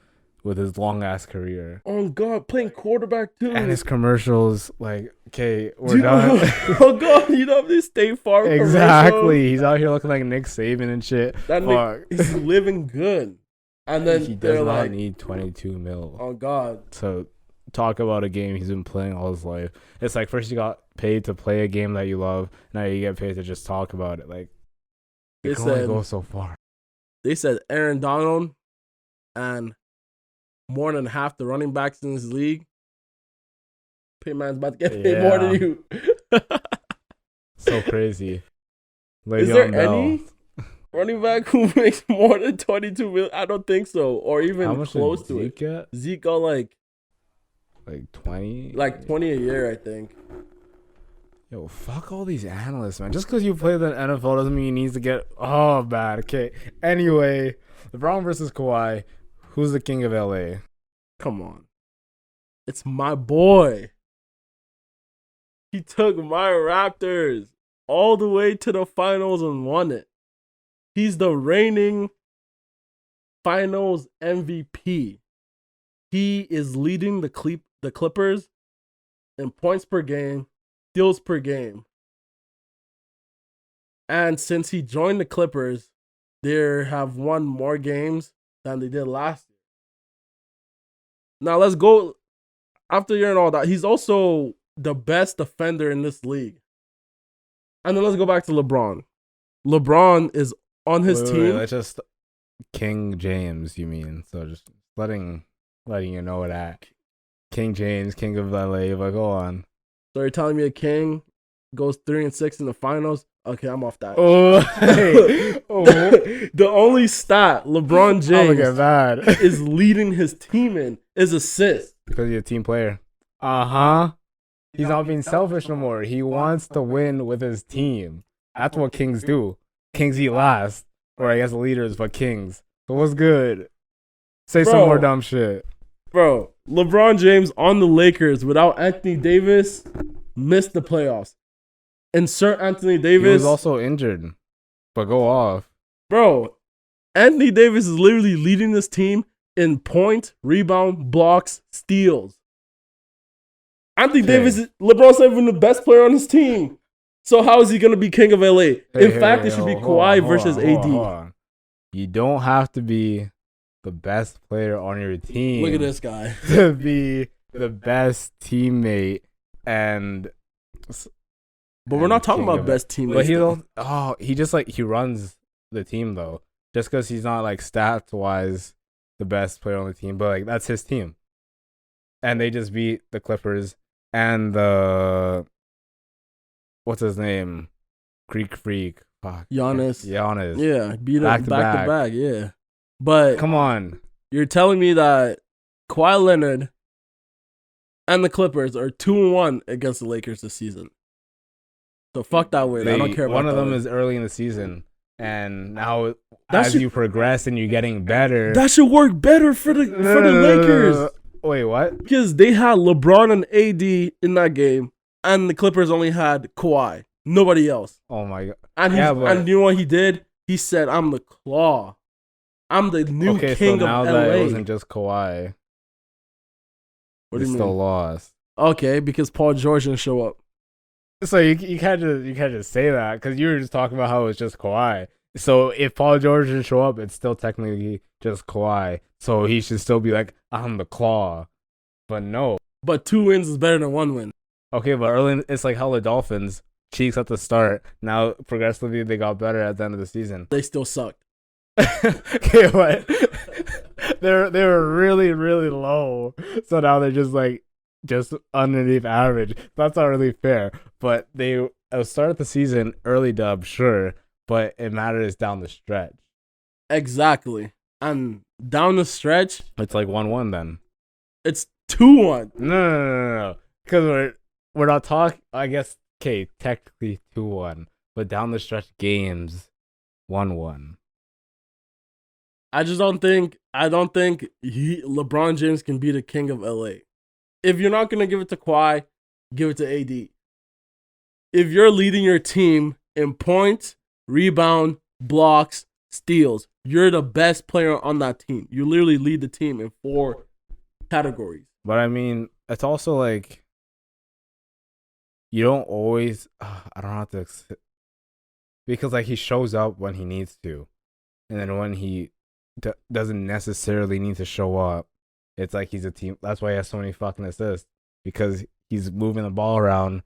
with his long ass career. Oh God, playing quarterback too. And his commercials, like, okay, we're done. Oh God, you know this State Farm Exactly. He's out here looking like Nick Saban and shit. That Nick, he's living good. And then he does not like, need 22 mil. Oh God. So talk about a game he's been playing all his life. It's like first you got paid to play a game that you love, now you get paid to just talk about it. Like, it can only go so far. They said Aaron Donald and more than half the running backs in this league, Payman's about to get paid more than you. So crazy. Is there any running back who makes more than 22 million? I don't think so, or even how much close to Zeke it. Get? Zeke got like 20, like 20 a year, I think. Yo, fuck all these analysts, man. Just because you play the NFL doesn't mean you need to get bad. Okay. Anyway, LeBron versus Kawhi. Who's the king of LA? Come on, it's my boy. He took my Raptors all the way to the finals and won it. He's the reigning finals MVP. He is leading the Clippers in points per game, steals per game. And since he joined the Clippers, they have won more games than they did last year. Now let's go, after hearing all that, he's also the best defender in this league. And then let's go back to LeBron. LeBron is on his team. Let's just King James, you mean? So just letting you know that King James, King of LA, but go on. So you're telling me a king goes 3-6 in the finals? Okay, I'm off that. Oh, hey. The only stat LeBron James look at that. is leading his team in is assists. Because he's a team player. Uh-huh. He's not being selfish no more. He wants to win with his team. That's what kings do. Kings eat last. Or I guess leaders, but kings. So what's good? Say some more dumb shit. Bro, LeBron James on the Lakers without Anthony Davis missed the playoffs. Insert Anthony Davis. He was also injured. But go off. Bro, Anthony Davis is literally leading this team in point, rebound, blocks, steals. Anthony Davis is LeBron's not even the best player on his team. So how is he going to be king of LA? In fact, it should be Kawhi versus AD. You don't have to be the best player on your team. Look at this guy. To be the best teammate and... But we're not talking about best teammates. But he runs the team though. Just because he's not like stats wise the best player on the team, but like that's his team. And they just beat the Clippers and the what's his name? Greek freak. Fuck. Giannis. Yeah, beat him back to back. Yeah. But come on. You're telling me that Kawhi Leonard and the Clippers are 2-1 against the Lakers this season. So fuck that win. I don't care about one of them win. Is early in the season, and now as you progress and you're getting better, that should work better for the Lakers. Wait, what? Because they had LeBron and AD in that game, and the Clippers only had Kawhi. Nobody else. Oh my god! And and you know what he did? He said, "I'm the Claw. I'm the new king of LA." That it wasn't just Kawhi. What do you mean? Still lost. Okay, because Paul George didn't show up. So you can't just say that because you were just talking about how it's just Kawhi. So if Paul George didn't show up, it's still technically just Kawhi. So he should still be like, I'm the Claw. But no. But 2 wins is better than 1 win. Okay, but early it's like how the Dolphins cheeks at the start. Now progressively they got better at the end of the season. They still sucked. Okay, what? they were really, really low. So now they're just underneath average. That's not really fair. But they start the season early dub, sure, but it matters down the stretch. Exactly. And down the stretch, it's like 1-1 then. It's 2-1. No. Because we're not talking. I guess technically 2-1, but down the stretch games 1-1. I don't think LeBron James can be the king of LA. If you're not going to give it to Kawhi, give it to AD. If you're leading your team in points, rebound, blocks, steals. You're the best player on that team. You literally lead the team in 4 categories. But I mean, it's also like you don't always. I don't have to because like he shows up when he needs to, and then when he doesn't necessarily need to show up, it's like he's a team. That's why he has so many fucking assists because he's moving the ball around.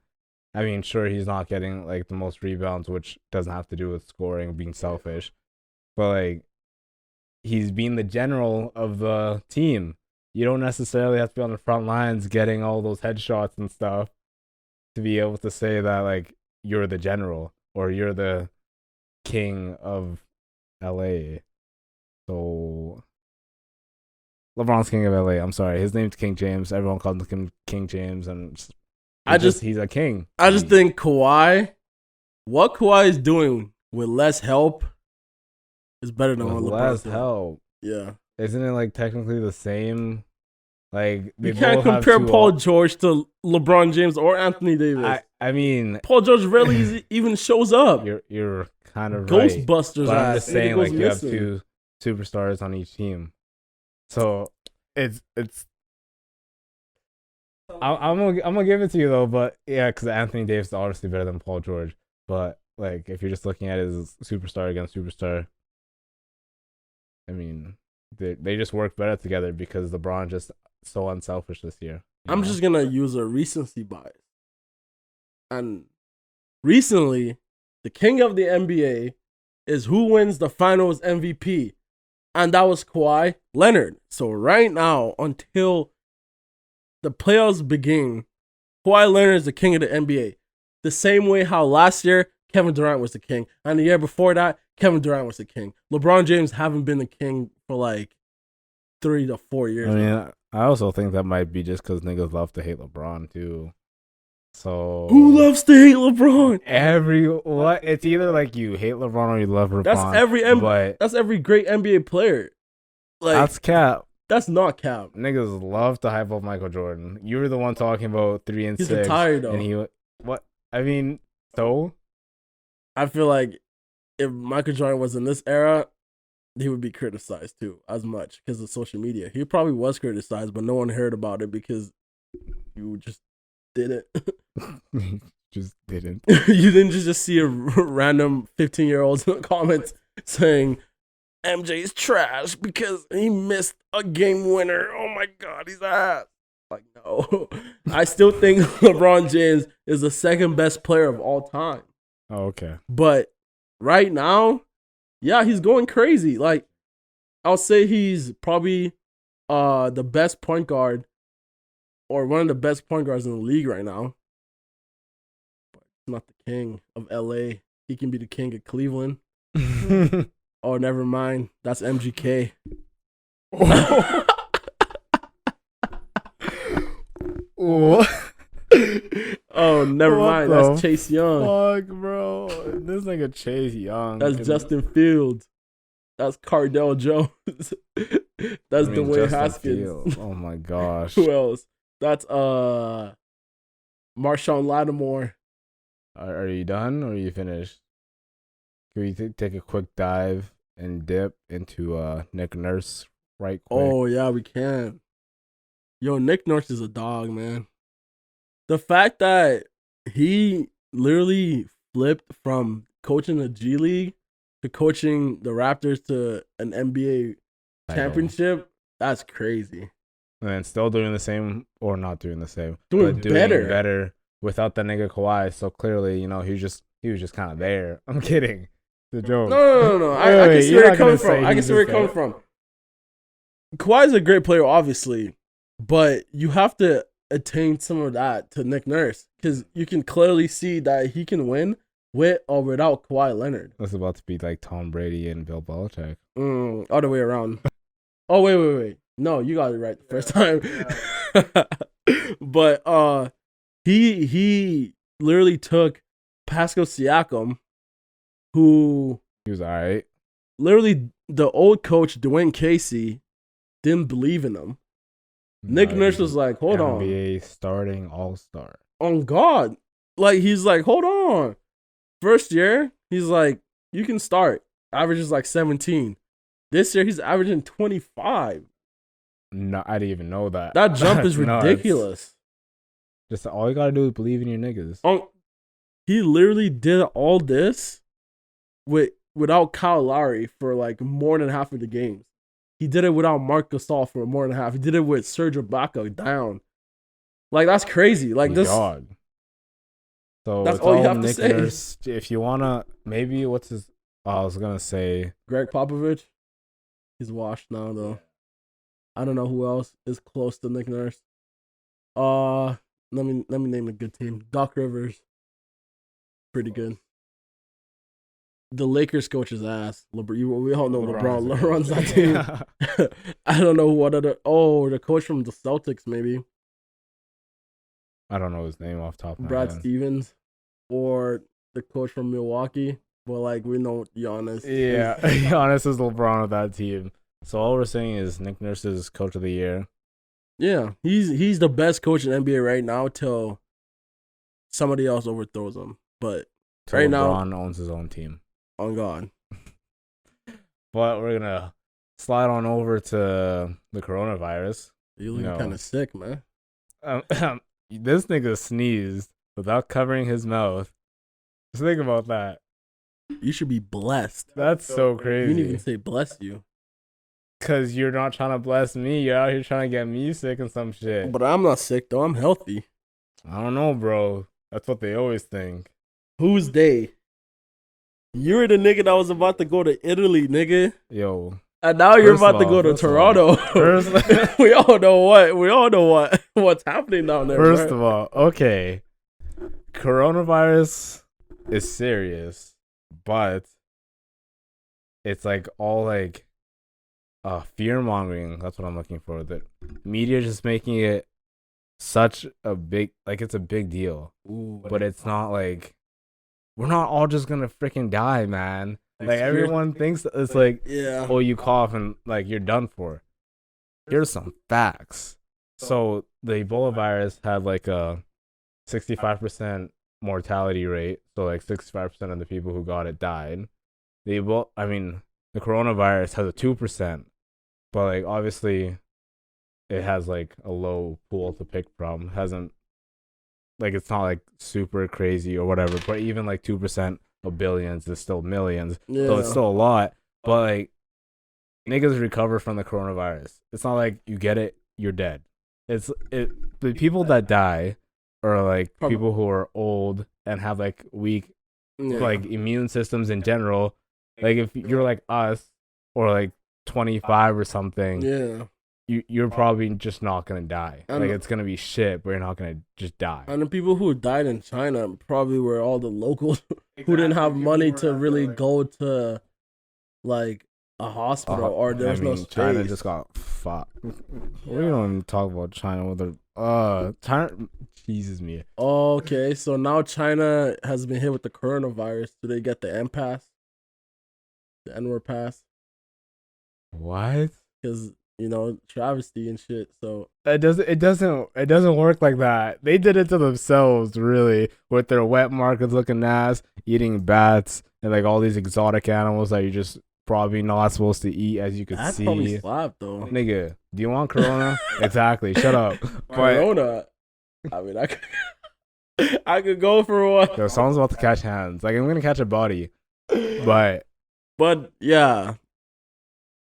I mean, sure, he's not getting like the most rebounds, which doesn't have to do with scoring or being selfish, but like he's being the general of the team. You don't necessarily have to be on the front lines getting all those headshots and stuff to be able to say that like you're the general or you're the king of LA. So LeBron's king of LA. I'm sorry, his name's King James. Everyone calls him King James, and he's a king. I just think what Kawhi is doing with less help is better than what LeBron's doing. Help. Yeah. Isn't it like technically the same? Like you can't compare Paul George to LeBron James or Anthony Davis. I mean, Paul George rarely even shows up. You're kind of Ghostbusters. Right. I'm just saying, like you have 2 superstars on each team, so it's. I'm gonna give it to you though, but yeah, because Anthony Davis is obviously better than Paul George. But like, if you're just looking at it as superstar against superstar, I mean, they just work better together because LeBron just so unselfish this year. I'm just gonna use a recency bias, and recently, the king of the NBA is who wins the Finals MVP, and that was Kawhi Leonard. So right now, until the playoffs begin, Kawhi Leonard is the king of the NBA. The same way how last year Kevin Durant was the king, and the year before that Kevin Durant was the king. LeBron James haven't been the king for like 3 to 4 years. I mean, I also think that might be just because niggas love to hate LeBron too. So who loves to hate LeBron? It's either like you hate LeBron or you love LeBron. That's every great NBA player. Like that's cap. That's not cap. Niggas love to hype up Michael Jordan. You were the one talking about 3 and 6. He's retired though. And what? I mean, so I feel like if Michael Jordan was in this era, he would be criticized too as much because of social media. He probably was criticized, but no one heard about it because you just didn't. Just didn't. You didn't just see a random 15-year-old comments saying MJ is trash because he missed a game winner. Oh my God, he's ass. Like, no. I still think LeBron James is the second best player of all time. Oh, okay. But right now, yeah, he's going crazy. Like, I'll say he's probably the best point guard or one of the best point guards in the league right now. But he's not the king of LA. He can be the king of Cleveland. Oh, never mind. That's MGK. Oh, never mind. That's Chase Young. Fuck, bro. This nigga Chase Young. That's Justin Fields. That's Cardell Jones. That's Dwayne Haskins. Fields. Oh my gosh. Who else? That's Marshawn Lattimore. Are you done or are you finished? Can we take a quick dive and dip into Nick Nurse right quick? Oh yeah, we can. Yo, Nick Nurse is a dog, man. The fact that he literally flipped from coaching the G League to coaching the Raptors to an NBA championship, that's crazy. And still doing the same, or not doing the same. Doing better without that nigga Kawhi. So clearly, you know, he was just kind of there. I'm kidding. The joke. No. I can see where it coming from. I can see where it coming from. Kawhi's a great player, obviously, but you have to attain some of that to Nick Nurse because you can clearly see that he can win with or without Kawhi Leonard. That's about to be like Tom Brady and Bill Belichick. All the way around. Oh, wait. No, you got it right the first time. Yeah. But he literally took Pascal Siakam, who he was all right. Literally, the old coach Dwayne Casey didn't believe in him. Nick Nurse was like, hold on. NBA starting all-star. On God. Like, he's like, hold on. First year, he's like, you can start. averages like 17. This year he's averaging 25. No, I didn't even know that. That jump That's is nuts. ridiculous. Just all you gotta do is believe in your niggas. He literally did all this without Kyle Lowry for like more than half of the games. He did it without Marc Gasol for more than half. He did it with Serge Ibaka down. Like, that's crazy. Like, this. Dog. So That's it's all you have to Nick say. Nurse. If you wanna, maybe what's his? I was gonna say Greg Popovich. He's washed now though. I don't know who else is close to Nick Nurse. Let me name a good team. Doc Rivers. Pretty good. The Lakers coach is ass. We all know LeBron runs that team. I don't know what other. Oh, the coach from the Celtics maybe. I don't know his name off the top of my Brad head. Stevens, or the coach from Milwaukee. But like, we know Giannis. Yeah, Giannis is LeBron of that team. So all we're saying is Nick Nurse is coach of the year. Yeah, he's the best coach in NBA right now till somebody else overthrows him. But So right LeBron now, owns his own team. on God. But we're gonna slide on over to the coronavirus. You looking kind of sick, man. This nigga sneezed without covering his mouth. Just think about that. You should be blessed. That's so You crazy. didn't even say bless you. Cause you're not trying to bless me. You're out here trying to get me sick and some shit. But I'm not sick though. I'm healthy. I don't know, bro. That's what they always think. Who's they? You're the nigga that was about to go to Italy, nigga. Yo. And now you're First about of to all- go to first of all- Toronto. first- We all know what's happening down there. First bro. of all, okay. Coronavirus is serious, but it's like all like fear mongering. That's what I'm looking for. The media just making it such a big, like, it's a big deal. Ooh, But it's not like we're not all just gonna freaking die, man. Like, everyone thinks it's like, yeah. oh, you cough and like you're done for. Here's some facts. So the Ebola virus had like a 65% mortality rate. So like 65% of the people who got it died. The coronavirus has a 2%, but like obviously it has like a low pool to pick from. Hasn't, like, it's not like super crazy or whatever, but even like 2% of billions is still millions. Yeah. So it's still a lot, but like niggas recover from the coronavirus. It's not like you get it, you're dead. The people that die are like people who are old and have like weak like immune systems in general. Like if you're like us or like 25 or something, yeah. you're probably just not gonna die. And like it's gonna be shit, but you're not gonna just die. And the people who died in China probably were all the locals who didn't have money to really go to like a hospital or there was no space. China just got fucked. We don't even talk about China with their China Jesus me. Okay, so now China has been hit with the coronavirus. Do they get the N pass? The N-word pass? What? Because, you know, travesty and shit. So It doesn't work like that. They did it to themselves, really, with their wet markets looking ass, eating bats and like all these exotic animals that you're just probably not supposed to eat, as you can that's see. probably slapped though. Nigga, do you want corona? Exactly. Shut up. But Corona. I mean, I could go for one. yo, someone's about to catch hands. Like, I'm gonna catch a body. But yeah,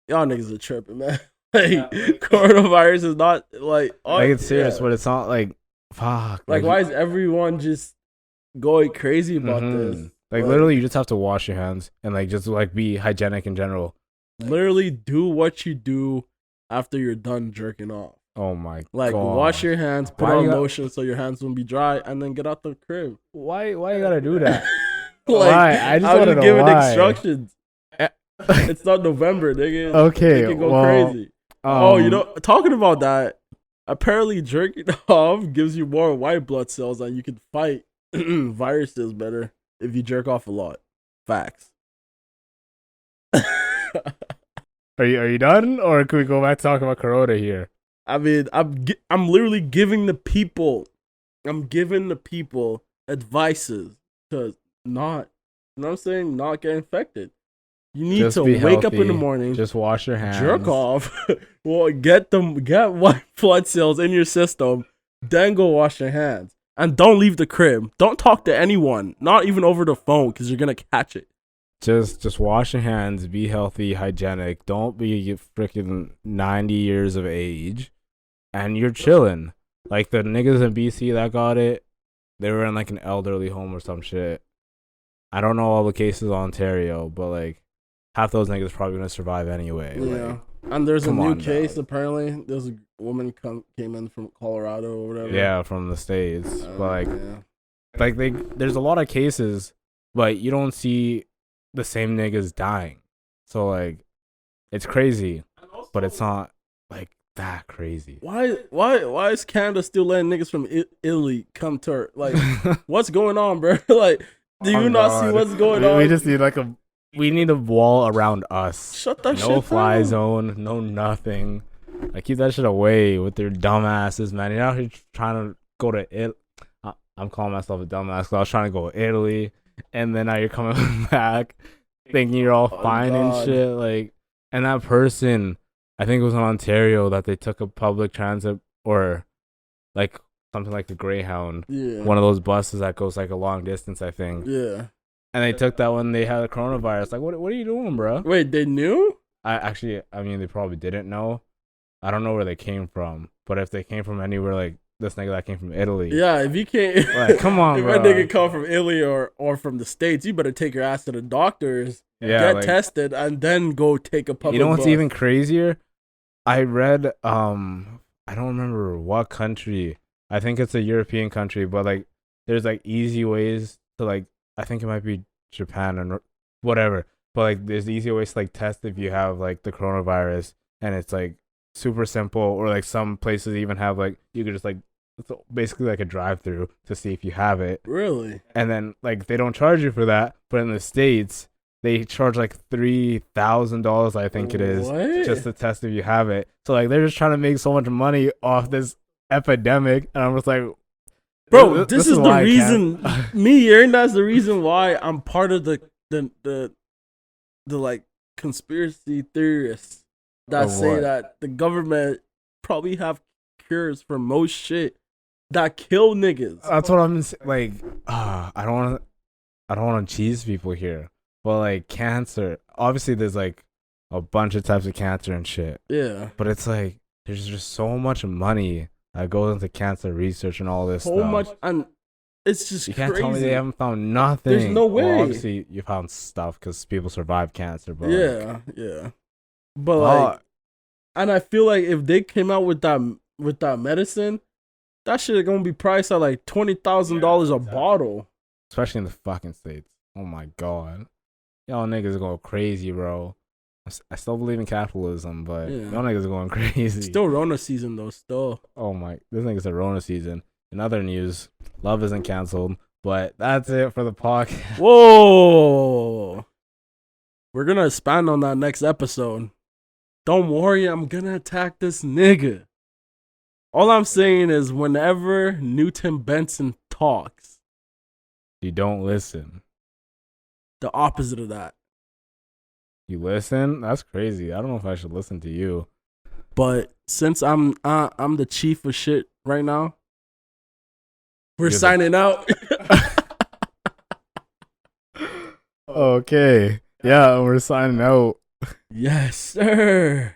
y'all niggas are tripping, man. Like, coronavirus is not like it's serious, but it's not like fuck. Like, why is everyone just going crazy about this? Like, literally, you just have to wash your hands and like just like be hygienic in general. Literally, do what you do after you're done jerking off. Oh my god! Like, wash your hands, put Why on you got- lotion so your hands won't be dry, and then get out the crib. Why you gotta do that? Like, Why? I just I'm wanna know giving why. instructions. It's not November, nigga. Okay, It can go well, crazy. You know, talking about that, apparently jerking off gives you more white blood cells and you can fight viruses better if you jerk off a lot. Facts. Are you done, or can we go back to talking about corona here? I mean, I'm literally giving the people advices to not, you know what I'm saying, not get infected. You need to wake up in the morning. Just wash your hands. Jerk off. Well, get white blood cells in your system. Then go wash your hands. And don't leave the crib. Don't talk to anyone. Not even over the phone, because you're going to catch it. Just wash your hands. Be healthy, hygienic. Don't be freaking 90 years of age. And you're chilling. Like the niggas in BC that got it, they were in like an elderly home or some shit. I don't know all the cases in Ontario, but like half those niggas probably gonna survive anyway. Yeah. Like, and there's a new case, apparently. There's a woman came in from Colorado or whatever. Yeah, from the States. But like there's a lot of cases, but you don't see the same niggas dying. So like it's crazy. But it's not like that crazy. Why is Canada still letting niggas from Italy come to her? Like, what's going on, bro? Like, do you not see what's going on? We just need we need a wall around us. Shut that shit down. No fly zone, no nothing. Like, keep that shit away with their dumbasses, man. You're out here trying to go to Italy. I'm calling myself a dumbass because I was trying to go to Italy, and then now you're coming back thinking you're all fine and shit. Like, and that person, I think it was in Ontario, that they took a public transit or like something like the Greyhound. Yeah. One of those buses that goes like a long distance, I think. Yeah. And they took that when they had the coronavirus. Like, what are you doing, bro? Wait, they knew? I mean, they probably didn't know. I don't know where they came from. But if they came from anywhere, like this nigga that came from Italy. Yeah, if you can't. Like, come on, bro. If a nigga come from Italy or from the States, you better take your ass to the doctors, get tested, and then go take a public bus. You know what's even crazier? I read, I don't remember what country. I think it's a European country, but like, there's like easy ways to like, I think it might be Japan and whatever, but like, there's easy ways to like test if you have like the coronavirus, and it's like super simple, or like some places even have like, you could just like, it's basically like a drive-through to see if you have it. Really? And then like, they don't charge you for that, but in the States, they charge like $3,000, I think it is, just to test if you have it. So like, they're just trying to make so much money off this epidemic, and I'm just like, bro, this is the reason. Me hearing that's the reason why I'm part of the like conspiracy theorists that say that the government probably have cures for most shit that kill niggas. That's what I'm like. I don't want to cheese people here. But like cancer, obviously there's like a bunch of types of cancer and shit. Yeah. But it's like there's just so much money that goes into cancer research and all this so stuff. Much, and it's just you can't crazy. tell me they haven't found nothing. There's no way. Well, obviously you found stuff because people survive cancer. But yeah. But like, and I feel like if they came out with that medicine, that shit is gonna be priced at like $20,000 a bottle. Especially in the fucking States. Oh my god. Y'all niggas are going crazy, bro. I still believe in capitalism, but y'all niggas are going crazy. Still Rona season, though, still. Oh, my. This nigga's a Rona season. In other news, Love isn't canceled, but that's it for the podcast. Whoa. We're going to expand on that next episode. Don't worry, I'm going to attack this nigga. All I'm saying is whenever Newton Benson talks, you don't listen. The opposite of that. You listen? That's crazy. I don't know if I should listen to you. But since I'm the chief of shit right now, we're signing out. Okay. Yeah, we're signing out. Yes, sir.